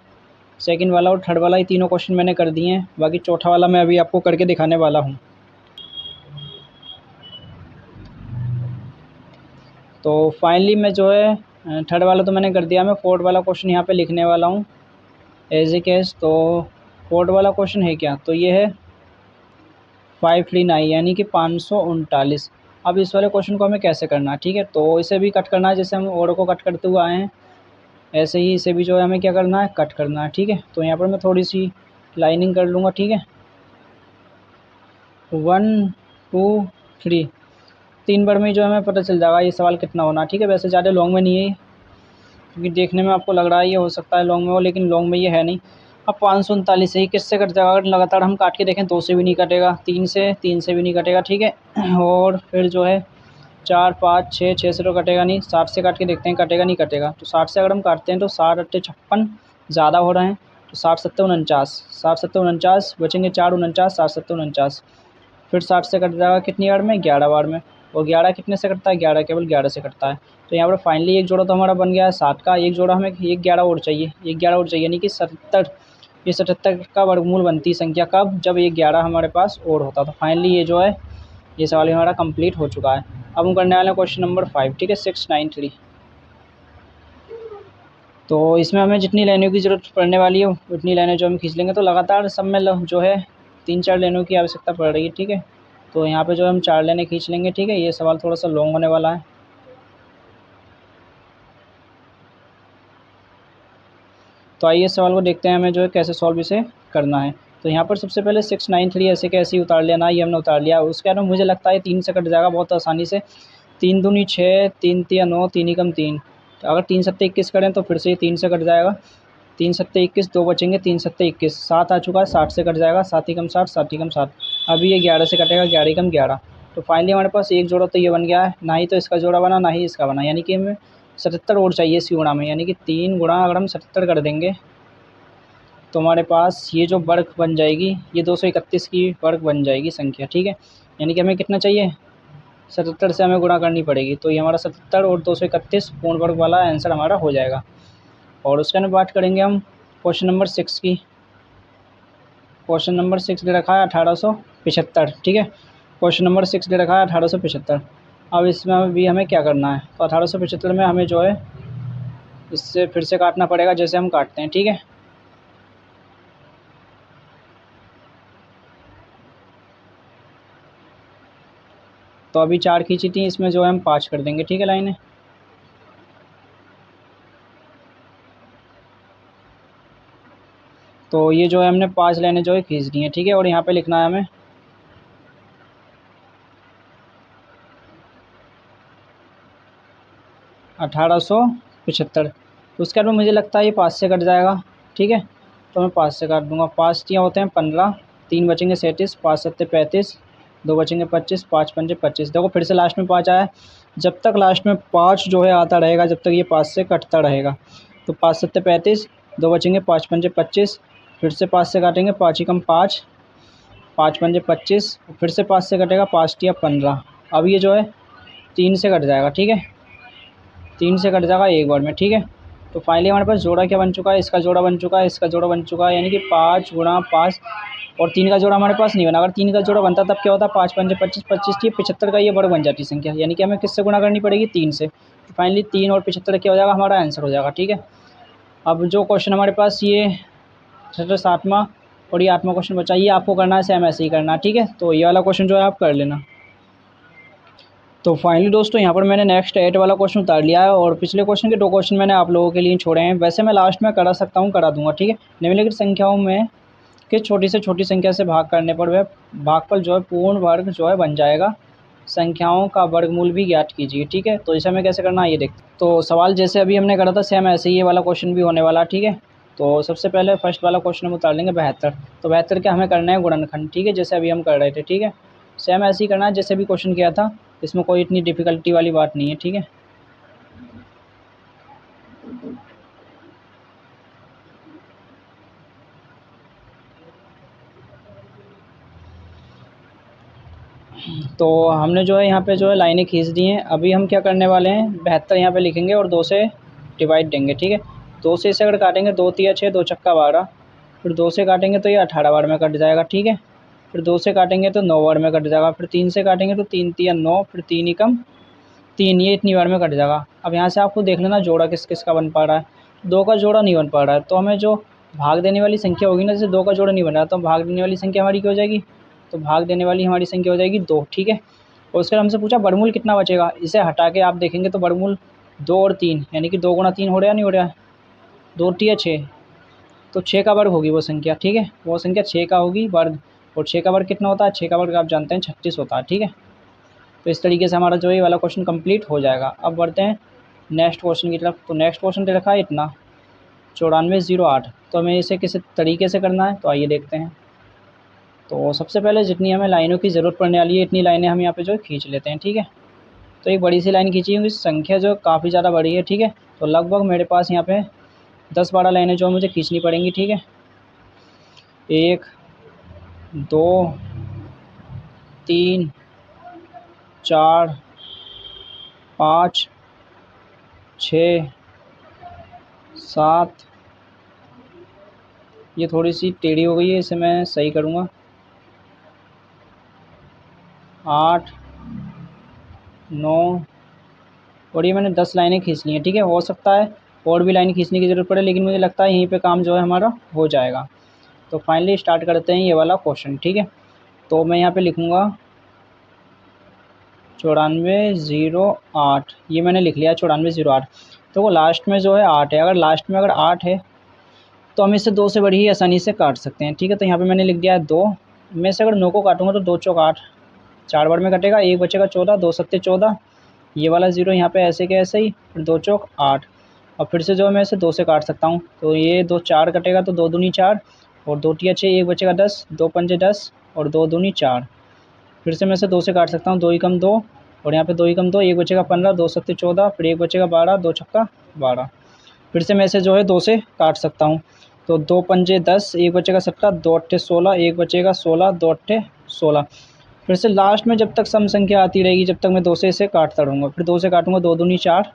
सेकंड वाला और थर्ड वाला, ये तीनों क्वेश्चन मैंने कर दिए हैं। बाकी चौथा वाला मैं अभी आपको करके दिखाने वाला हूँ। तो फाइनली मैं जो है थर्ड वाला तो मैंने कर दिया, मैं फोर्थ वाला क्वेश्चन यहाँ पे लिखने वाला हूँ एज ए केस। तो फोर्थ वाला क्वेश्चन है क्या, तो ये है 539 यानी कि 539। अब इस वाले क्वेश्चन को हमें कैसे करना है, ठीक है। तो इसे भी कट करना है, जैसे हम और को कट करते हुए आए हैं ऐसे ही इसे भी जो है हमें क्या करना है, कट करना है, ठीक है। तो यहाँ पर मैं थोड़ी सी लाइनिंग कर लूँगा, ठीक है। 1 2 3, 3 बार में जो हमें पता चल जाएगा ये सवाल कितना होना, ठीक है। वैसे ज़्यादा लॉन्ग में नहीं है क्योंकि देखने में आपको लग रहा है ये हो सकता है लॉन्ग में हो, लेकिन लॉन्ग में ये है नहीं। अब 539 ही किससे कट जाएगा, अगर लगातार हम काट के देखें 2 से भी नहीं कटेगा, 3 से भी नहीं कटेगा, ठीक है। और फिर जो है 4 5 6, 6 से तो कटेगा नहीं, 60 से काट के देखते हैं कटेगा नहीं कटेगा। तो 60 से अगर हम काटते हैं तो 60 8 56 ज़्यादा हो रहे हैं, तो 60 7 49, 60 7 49 बचेंगे 4 49, 60 7 49, फिर 60 से कट जाएगा कितनी बार में, 11 बार में। और 11 कितने से कटता है, 11 केवल 11 से कटता है। तो यहाँ पर फाइनली एक जोड़ा तो हमारा बन गया है 60 का, एक जोड़ा हमें एक 11 और चाहिए, एक 11 और चाहिए, यानी कि 77। ये 77 का वर्गमूल बनती संख्या कब, जब एक 11 हमारे पास और होता। तो फाइनली ये जो है ये सवाल हमारा कंप्लीट हो चुका है। अब हम करने वाले हैं क्वेश्चन नंबर 5, ठीक है, 693। तो इसमें हमें जितनी लाइनों की ज़रूरत पड़ने वाली है उतनी लाइनें जो हम खींच लेंगे। तो लगातार सब में जो है 3 4 लाइनों की आवश्यकता पड़ रही है, ठीक है। तो यहाँ पे जो हम 4 लाइनें खींच लेंगे, ठीक है। ये सवाल थोड़ा सा लॉन्ग होने वाला है। तो आइए इस सवाल को देखते हैं हमें जो है कैसे सॉल्व इसे करना है। तो यहाँ पर सबसे पहले 693 ऐसे कैसे उतार लेना, ये हमने उतार लिया। उसके बाद में मुझे लगता है 3 से कट जाएगा बहुत आसानी से। 3 दूनी 6, 3 तिया 9, 3 ही कम 3। तो अगर 3 सत्ते 21 करें तो फिर से ये 3 से कट जाएगा। 3 सत्ते 21, 2 बचेंगे, 3 सत्ते 21, 7 आ चुका है, 60 से कट जाएगा, 7 ही कम 60, 7 ही कम 7। अभी ये 11 से कटेगा, 11 ही कम 11। तो फाइनली हमारे पास एक जोड़ा तो ये बन गया है, ना ही तो इसका जोड़ा बना ना ही इसका बना, यानी कि हमें 77 और चाहिए इसी गुणा में, यानी कि 3 गुणा अगर हम 77 कर देंगे तो हमारे पास ये जो वर्ग बन जाएगी ये 231 की वर्ग बन जाएगी संख्या, ठीक है। यानी कि हमें कितना चाहिए, 77 से हमें गुणा करनी पड़ेगी। तो ये हमारा 77 और 231 पूर्ण वर्ग वाला आंसर हमारा हो जाएगा। और उसके बाद बात करेंगे हम क्वेश्चन नंबर 6 की। क्वेश्चन नंबर 6 दे रखा है 1875, ठीक है। क्वेश्चन नंबर 6 दे रखा है 1875। अब इसमें भी हमें क्या करना है, तो 1875 में हमें जो है इससे फिर से काटना पड़ेगा जैसे हम काटते हैं, ठीक है। तो अभी 4 खींची थी, इसमें जो है हम 5 कर देंगे, ठीक है लाइनें। तो ये जो है हमने 5 लाइनें जो है खींच दी हैं, ठीक है। और यहाँ पे लिखना है हमें 1875। तो उसके बाद में मुझे लगता है ये 5 से कट जाएगा, ठीक है। तो मैं 5 से काट दूँगा। 5 तियाँ होते हैं 15, 3 बचेंगे 37, 5 सत्ते 35, 2 बचेंगे 25, 5 पंजे 25। देखो फिर से लास्ट में 5 आया। जब तक लास्ट में 5 जो है आता रहेगा, जब तक ये 5 से कटता रहेगा। तो 5 सत्ते 35, 2 बचेंगे 5 पंजे 25, फिर से 5 से काटेंगे, 5 एकम 5, 5 पंजे 25, फिर से 5 से कटेगा, 5 तिया 15। अब ये जो है 3 से कट जाएगा, ठीक है। 3 से कट जाएगा एक बार में, ठीक है। तो फाइनली हमारे पास जोड़ा क्या बन चुका है, इसका जोड़ा बन चुका है, इसका जोड़ा बन चुका है, यानी कि 5 गुणा 5। और 3 का जोड़ा हमारे पास नहीं बना। अगर 3 का जोड़ा बनता तब क्या होता, 5 पंजे 25, 25 थी 75 का ये वर्ग बन जाती संख्या, यानी कि हमें किससे गुणा करनी पड़ेगी, 3 से। तो फाइनली 3 और 75 क्या हो जाएगा, हमारा आंसर हो जाएगा, ठीक है। अब जो क्वेश्चन हमारे पास ये 7वां और ये 8वां क्वेश्चन बचा, ये आपको करना है सेम ऐसे ही करना है, ठीक है। तो ये वाला क्वेश्चन जो है आप कर लेना। तो फाइनली दोस्तों यहाँ पर मैंने नेक्स्ट 8 वाला क्वेश्चन उतार लिया है, और पिछले क्वेश्चन के 2 क्वेश्चन मैंने आप लोगों के लिए छोड़े हैं। वैसे मैं लास्ट में करा सकता हूँ, करा दूंगा, ठीक है। निम्नलिखित संख्याओं में कि छोटी से छोटी संख्या से भाग करने पर वह भागफल जो है पूर्ण वर्ग जो है बन जाएगा। संख्याओं का वर्गमूल भी ज्ञात कीजिए, ठीक है। तो इसे हमें कैसे करना है ये देखते हैं। तो सवाल जैसे अभी हमने करा था सेम ऐसे ही ये वाला क्वेश्चन भी होने वाला, ठीक है। तो सबसे पहले फर्स्ट वाला क्वेश्चन हम उतार लेंगे 72। तो 72 का हमें करना है गुणनखंड, ठीक है, जैसे अभी हम कर रहे थे, ठीक है। सेम ऐसे ही करना है जैसे भी क्वेश्चन किया था, इसमें कोई इतनी डिफ़िकल्टी वाली बात नहीं है, ठीक है। तो हमने जो है यहाँ पे जो है लाइनें खींच दी हैं। अभी हम क्या करने वाले हैं, 72 यहाँ पे लिखेंगे और 2 से डिवाइड देंगे, ठीक है। 2 से इसे अगर काटेंगे, 2 तिया 6, 2 छक्का 12, फिर 2 से काटेंगे तो ये 18 बार में कट जाएगा, ठीक है। फिर 2 से काटेंगे तो 9 बार में कट जाएगा, फिर 3 से काटेंगे तो 3 तिया 9, फिर 3 एकम 3, ये इतनी बार में कट जाएगा। अब यहाँ से आपको देख लेना जोड़ा किस किस का बन पा रहा है। 2 का जोड़ा नहीं बन पा रहा है, तो हमें जो भाग देने वाली संख्या होगी ना, जैसे 2 का जोड़ा नहीं बन रहा, तो भाग देने वाली संख्या हमारी क्या हो जाएगी, तो भाग देने वाली हमारी संख्या हो जाएगी 2, ठीक है। और उसके बाद हमसे पूछा वर्गमूल कितना बचेगा। इसे हटा के आप देखेंगे तो वर्गमूल 2 और 3, यानी कि 2 गुणा 3 हो रहा है, नहीं हो रहा है, 2 तिया 6, तो 6 का वर्ग होगी वो संख्या, ठीक है। वो संख्या 6 का होगी वर्ग, और 6 का वर्ग कितना होता है, 6 का वर्ग आप जानते हैं 36 होता है, ठीक है। तो इस तरीके से हमारा जो ये वाला क्वेश्चन कंप्लीट हो जाएगा। अब बढ़ते हैं नेक्स्ट क्वेश्चन की तरफ। तो नेक्स्ट क्वेश्चन दे रखा है इतना 9408। तो हमें इसे किस तरीके से करना है, तो आइए देखते हैं। तो सबसे पहले जितनी हमें लाइनों की ज़रूरत पड़ने वाली है, इतनी लाइनें हम यहाँ पे जो है खींच लेते हैं, ठीक है। तो एक बड़ी सी लाइन खींची हुई, संख्या जो काफ़ी ज़्यादा बड़ी है, ठीक है। तो लगभग मेरे पास यहाँ पे 10-12 लाइनें जो मुझे खींचनी पड़ेंगी, ठीक है। 1 2 3 4 5 6 7, ये थोड़ी सी टेढ़ी हो गई है, इसे मैं सही करूँगा। 8 9, और ये मैंने 10 लाइनें खींच ली हैं, ठीक है। हो सकता है और भी लाइन खींचने की ज़रूरत पड़े, लेकिन मुझे लगता है यहीं पे काम जो है हमारा हो जाएगा। तो फाइनली स्टार्ट करते हैं ये वाला क्वेश्चन, ठीक है। तो मैं यहाँ पे लिखूँगा 9408, ये मैंने लिख लिया 9408। तो वो लास्ट में जो है 8 है, अगर लास्ट में अगर 8 है तो हम इसे 2 से बड़ी ही आसानी से काट सकते हैं, ठीक है। तो यहाँ पे मैंने लिख दिया है 2। मैं से अगर 9 को काटूँगा तो 2 चौक 8, 4 बार में कटेगा, 1 बचेगा 14, 2 सत्ते 14, ये वाला 0 यहाँ पे ऐसे के ऐसे ही, फिर 2 चौक 8। और फिर से जो है मैं इसे 2 से काट सकता हूँ, तो ये 2 4 कटेगा, तो 2 दूनी 4, और 2 तिया 6, 1 बचेगा 10, 2 पंजे 10, और 2 दूनी 4। फिर से मैं इसे 2 से काट सकता हूँ, 2 एकम 2, और यहाँ पे 2 एकम 2, 1 बचेगा 15, 2 सत्ते 14, फिर 1 बचेगा 12, 2 छक्का 12। फिर से मैं इसे जो है 2 से काट सकता हूँ, तो 2 पंजे 10, 1 बचेगा 17, 2 अट्ठे 16, 1 बचेगा 16, 2 अट्ठे 16। फिर से लास्ट में जब तक सम संख्या आती रहेगी, जब तक मैं 2 से इसे काटता रहूँगा। फिर 2 से काटूँगा, 2 दूनी 4,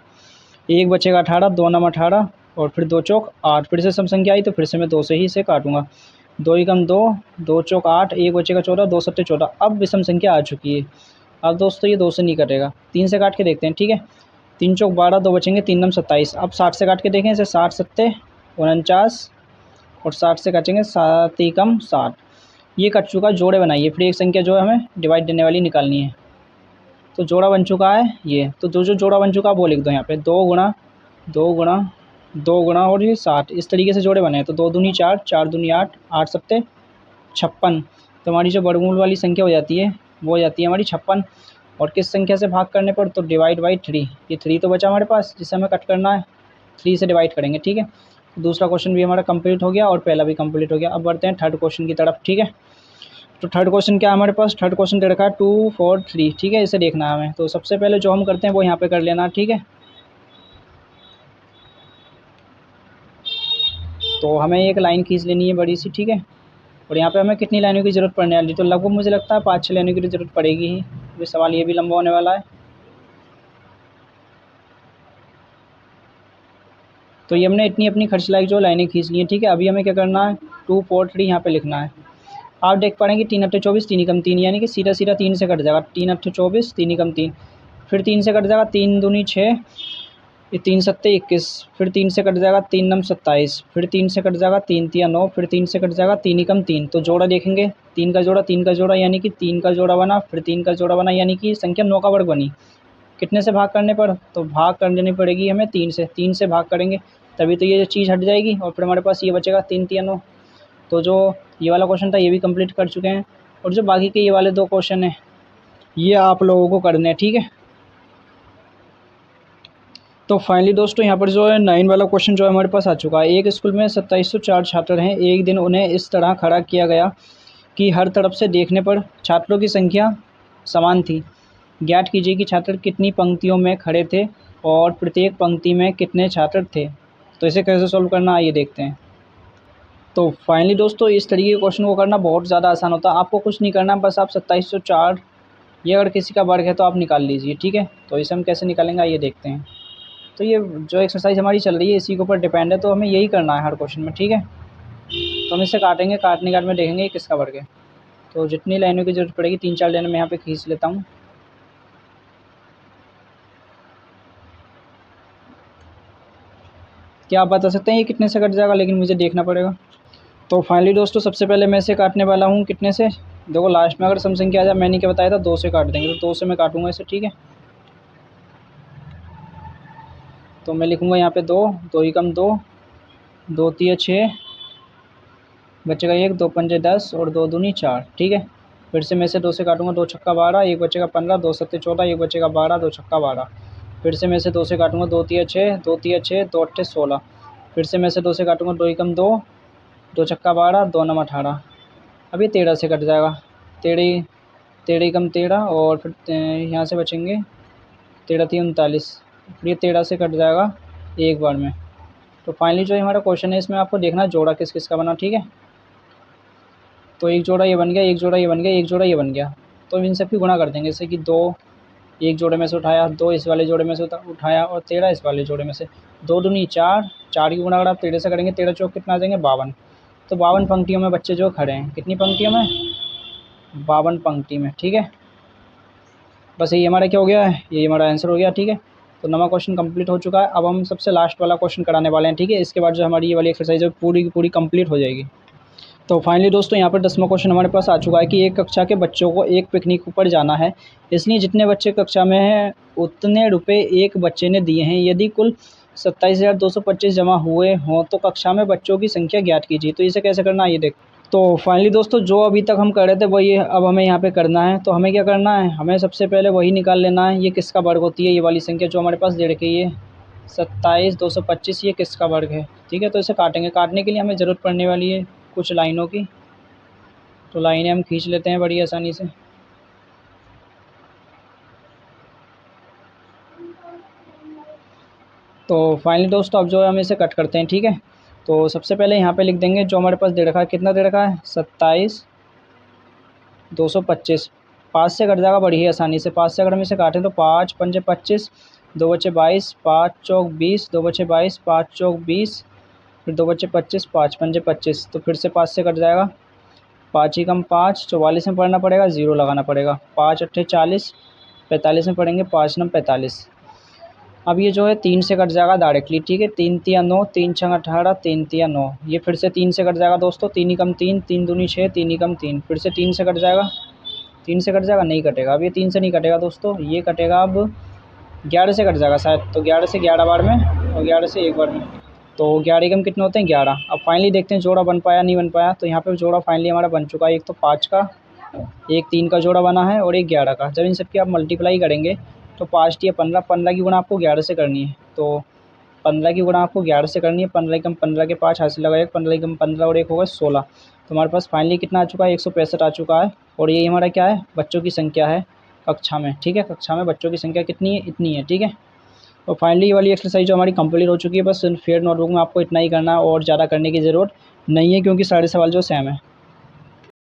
1 बचेगा 18, 2 नम 18, और फिर 2 चौक 8। फिर से सम संख्या आई तो फिर से मैं 2 से ही इसे काटूँगा, 2 एकम 2, 2 चौक 8, 1 बचेगा 14, 2 सत्ते 14। अब विषम संख्या आ चुकी है। अब दोस्तों ये 2 से नहीं कटेगा, 3 से काट के देखते हैं, ठीक है। 3 चौक 12, 2 बचेंगे, 3 नम 27। अब 60 से काट के देखें इसे, 60 सत्ते 49, और 60 से काटेंगे 7 एकम 60। ये कट चुका, जोड़े बनाइए। फिर एक संख्या जो है हमें डिवाइड देने वाली निकालनी है। तो जोड़ा बन चुका है ये, तो जो जोड़ा बन चुका है वो लिख दो यहाँ पे, 2 गुणा 2 गुणा 2 गुणा और ये 60, इस तरीके से जोड़े बने हैं। तो 2 दूनी 4, 4 दूनी 8, 8 सत्ते 56। तो हमारी जो वर्गमूल वाली संख्या हो जाती है वो हो जाती है हमारी 56। और किस संख्या से भाग करने पर, तो डिवाइड बाई 3। ये 3 तो बचा हमारे पास जिसे हमें कट करना है, 3 से डिवाइड करेंगे। ठीक है, दूसरा क्वेश्चन भी हमारा कंप्लीट हो गया और पहला भी कंप्लीट हो गया। अब बढ़ते हैं थर्ड क्वेश्चन की तरफ। ठीक है, तो थर्ड क्वेश्चन क्या है हमारे पास, थर्ड क्वेश्चन दे रखा है 2 4 3। ठीक है, इसे देखना है हमें। तो सबसे पहले जो हम करते हैं वो यहाँ पे कर लेना। ठीक है, तो हमें एक लाइन खींच लेनी है बड़ी सी। ठीक है, और यहाँ पे हमें कितनी लाइनों की ज़रूरत पड़ने वाली, तो लगभग मुझे लगता है 5-6 लाइनों की ज़रूरत पड़ेगी ही। ये सवाल ये भी लंबा होने वाला है। तो ये हमने इतनी अपनी खर्च लायक जो लाइनें खींच ली हैं। ठीक है, अभी हमें क्या करना है, 2 4 3 यहाँ पे लिखना है। आप देख पाएंगे 3 8 24, 3 एकम 3, यानी कि सीधा सीधा 3 से कट जाएगा। 3 8 24, 3 एकम 3, फिर 3 से कट जाएगा 3 दूनी 6, ये 3 सत्ते 21, फिर 3 से कट जाएगा 3 नम 27, फिर 3 से कट जाएगा 3 तिया 9, फिर 3 से कट जाएगा 3 एकम 3। तो जोड़ा देखेंगे, 3 का जोड़ा 3 का जोड़ा, यानी कि 3 का जोड़ा बना, फिर 3 का जोड़ा बना, यानी कि संख्या 9 का वर्ग बनी। कितने से भाग करने पर, तो भाग कर देनी पड़ेगी हमें 3 से। 3 से भाग करेंगे तभी तो ये चीज़ हट जाएगी और फिर हमारे पास ये बचेगा 3 तिया 9। तो जो ये वाला क्वेश्चन था ये भी कंप्लीट कर चुके हैं, और जो बाकी के ये वाले 2 क्वेश्चन हैं ये आप लोगों को करने हैं। ठीक है, तो फाइनली दोस्तों यहाँ पर जो है 9 वाला क्वेश्चन जो है हमारे पास आ चुका है। एक स्कूल में 2704 छात्र हैं। एक दिन उन्हें इस तरह खड़ा किया गया कि हर तरफ से देखने पर छात्रों की संख्या समान थी। ज्ञात कीजिए कि छात्र कितनी पंक्तियों में खड़े थे और प्रत्येक पंक्ति में कितने छात्र थे। तो इसे कैसे सॉल्व करना आइए देखते हैं। तो फाइनली दोस्तों इस तरीके के क्वेश्चन को करना बहुत ज़्यादा आसान होता है। आपको कुछ नहीं करना, बस आप 2704 ये अगर किसी का वर्ग है तो आप निकाल लीजिए। ठीक है, तो इसे हम कैसे निकालेंगे आइए देखते हैं। तो ये जो एक्सरसाइज हमारी चल रही है इसी के ऊपर डिपेंड है, तो हमें यही करना है हर क्वेश्चन में। ठीक है, तो हम इसे काटेंगे, काटने के बाद में देखेंगे ये किसका वर्ग है। तो जितनी लाइनों की ज़रूरत पड़ेगी 3-4 लाइनें मैं यहाँ पे खींच लेता हूँ। क्या आप बता सकते हैं ये कितने से कट जाएगा, लेकिन मुझे देखना पड़ेगा। तो फाइनली दोस्तों सबसे पहले मैं इसे काटने वाला हूँ कितने से, देखो लास्ट में अगर सम संख्या आ जाए, मैंने क्या बताया था 2 से काट देंगे, तो 2 से मैं काटूँगा इसे। ठीक है, तो मैं लिखूँगा यहाँ पे 2, 2 एकम 2, 2 तिया 6, बचेगा 1, 2 पंजे 10 और 2 दूनी 4। ठीक है, फिर से मैं इसे 2 से काटूँगा, 2 छक्का 12, 1 बचेगा 15, 2 सत्ते 14, 1 बचेगा 12, 2 छक्का 12। फिर से मैं इसे 2 से काटूँगा, 2 तिया 6, 2 तिया 6, 2 अट्ठे 16। फिर से मैं इसे 2 से काटूँगा, 2 एकम 2, 2 छक्का 12, 2 नम 18। अब ये 13 से कट जाएगा, 13 13 एकम 13, और फिर यहाँ से बचेंगे 13 तिया 39, फिर ये 13 से कट जाएगा एक बार में। तो फाइनली जो हमारा क्वेश्चन है इसमें आपको देखना जोड़ा किस किस का बना। ठीक है, तो एक जोड़ा ये बन गया, एक जोड़ा ये बन गया, एक जोड़ा ये बन गया। तो इन सब की गुणा कर देंगे, जैसे कि 2 एक जोड़े में से उठाया, 2 इस वाले जोड़े में से उठाया, और 13 इस वाले जोड़े में से। 2 दूनी 4, 4 की गुणा अगर आप 13 से करेंगे, 13 चौक कितना आ जाएंगे 52। तो 52 पंक्तियों में बच्चे जो खड़े हैं, कितनी पंक्तियों में, 52 पंक्ति में। ठीक है, बस यही हमारा क्या हो गया है, यही हमारा आंसर हो गया। ठीक है, तो नवा क्वेश्चन कंप्लीट हो चुका है। अब हम सबसे लास्ट वाला क्वेश्चन कराने वाले हैं। ठीक है, इसके बाद जो हमारी ये वाली एक्सरसाइज है पूरी की पूरी कंप्लीट हो जाएगी। तो फाइनली दोस्तों यहाँ पर 10वां क्वेश्चन हमारे पास आ चुका है कि एक कक्षा के बच्चों को एक पिकनिक पर जाना है, इसलिए जितने बच्चे कक्षा में हैं उतने रुपए एक बच्चे ने दिए हैं। यदि कुल 27,225 जमा हुए हों तो कक्षा में बच्चों की संख्या ज्ञात कीजिए। तो इसे कैसे करना है ये देख। तो फाइनली दोस्तों जो अभी तक हम कर रहे थे वही अब हमें यहाँ पे करना है। तो हमें क्या करना है, हमें सबसे पहले वही निकाल लेना है, ये किसका वर्ग होती है, ये वाली संख्या जो हमारे पास दे रखी है 27,225, ये किसका वर्ग है। ठीक है, तो इसे काटेंगे। काटने के लिए हमें ज़रूरत पड़ने वाली है कुछ लाइनों की, तो लाइनें हम खींच लेते हैं बड़ी आसानी से। तो फाइनली दोस्तों अब जो है हम इसे कट करते हैं। ठीक है, तो सबसे पहले यहाँ पे लिख देंगे जो हमारे पास दे रखा है, कितना दे रखा है 27,225। 5 से कट जाएगा बड़ी ही आसानी से। 5 से अगर हम इसे काटें तो 5 पंजे 25, 2 बचे 22, 5 चौक 20, 2 बचे 22, 5 चौक 20, फिर 2 बचे 25, 5 पंजे 25। तो फिर से 5 से कट जाएगा, 5 एकम 5, 44 में पढ़ना पड़ेगा, 0 लगाना पड़ेगा। 5 अट्ठे 40, 45 में पढ़ेंगे, 5 नम 45। अब ये जो है 3 से कट जाएगा डायरेक्टली। ठीक है, 3 तिया 9, 3 छंग 18, 3 तिया 9। ये फिर से 3 से कट जाएगा दोस्तों, 3 एकम 3, 3 दूनी 6, 3 एकम 3। फिर से 3 से कट जाएगा, 3 से कट जाएगा, नहीं कटेगा। अब ये 3 से नहीं कटेगा दोस्तों, ये कटेगा अब 11 से कट जाएगा शायद। तो 11 से 11 बार में और 11 से एक बार में। तो 11 एकम कितने होते हैं 11। अब फाइनली देखते हैं जोड़ा बन पाया नहीं बन पाया। तो यहाँ पे जोड़ा फाइनली हमारा बन चुका है। एक तो 5 का एक 3 का जोड़ा बना है और एक 11 का। जब इन सब की आप मल्टीप्लाई करेंगे तो 5 या 15, 15 की गुणा आपको 11 से करनी है। तो 15 की गुणा आपको 11 से करनी है। 15 कम 15 के 5 हाथ से लगाए, 15 कम 15 और 1 होगा 16। तो हमारे पास फाइनली कितना आ चुका है, 165 आ चुका है। और ये हमारा क्या है, बच्चों की संख्या है कक्षा में। ठीक है, कक्षा में बच्चों की संख्या कितनी है, इतनी है। ठीक है, तो फाइनली ये वाली एक्सरसाइज जो हमारी कंप्लीट हो चुकी है। बस फेयर नोटबुक में आपको इतना ही करना है और ज़्यादा करने की ज़रूरत नहीं है, क्योंकि सारे सवाल जो सेम है।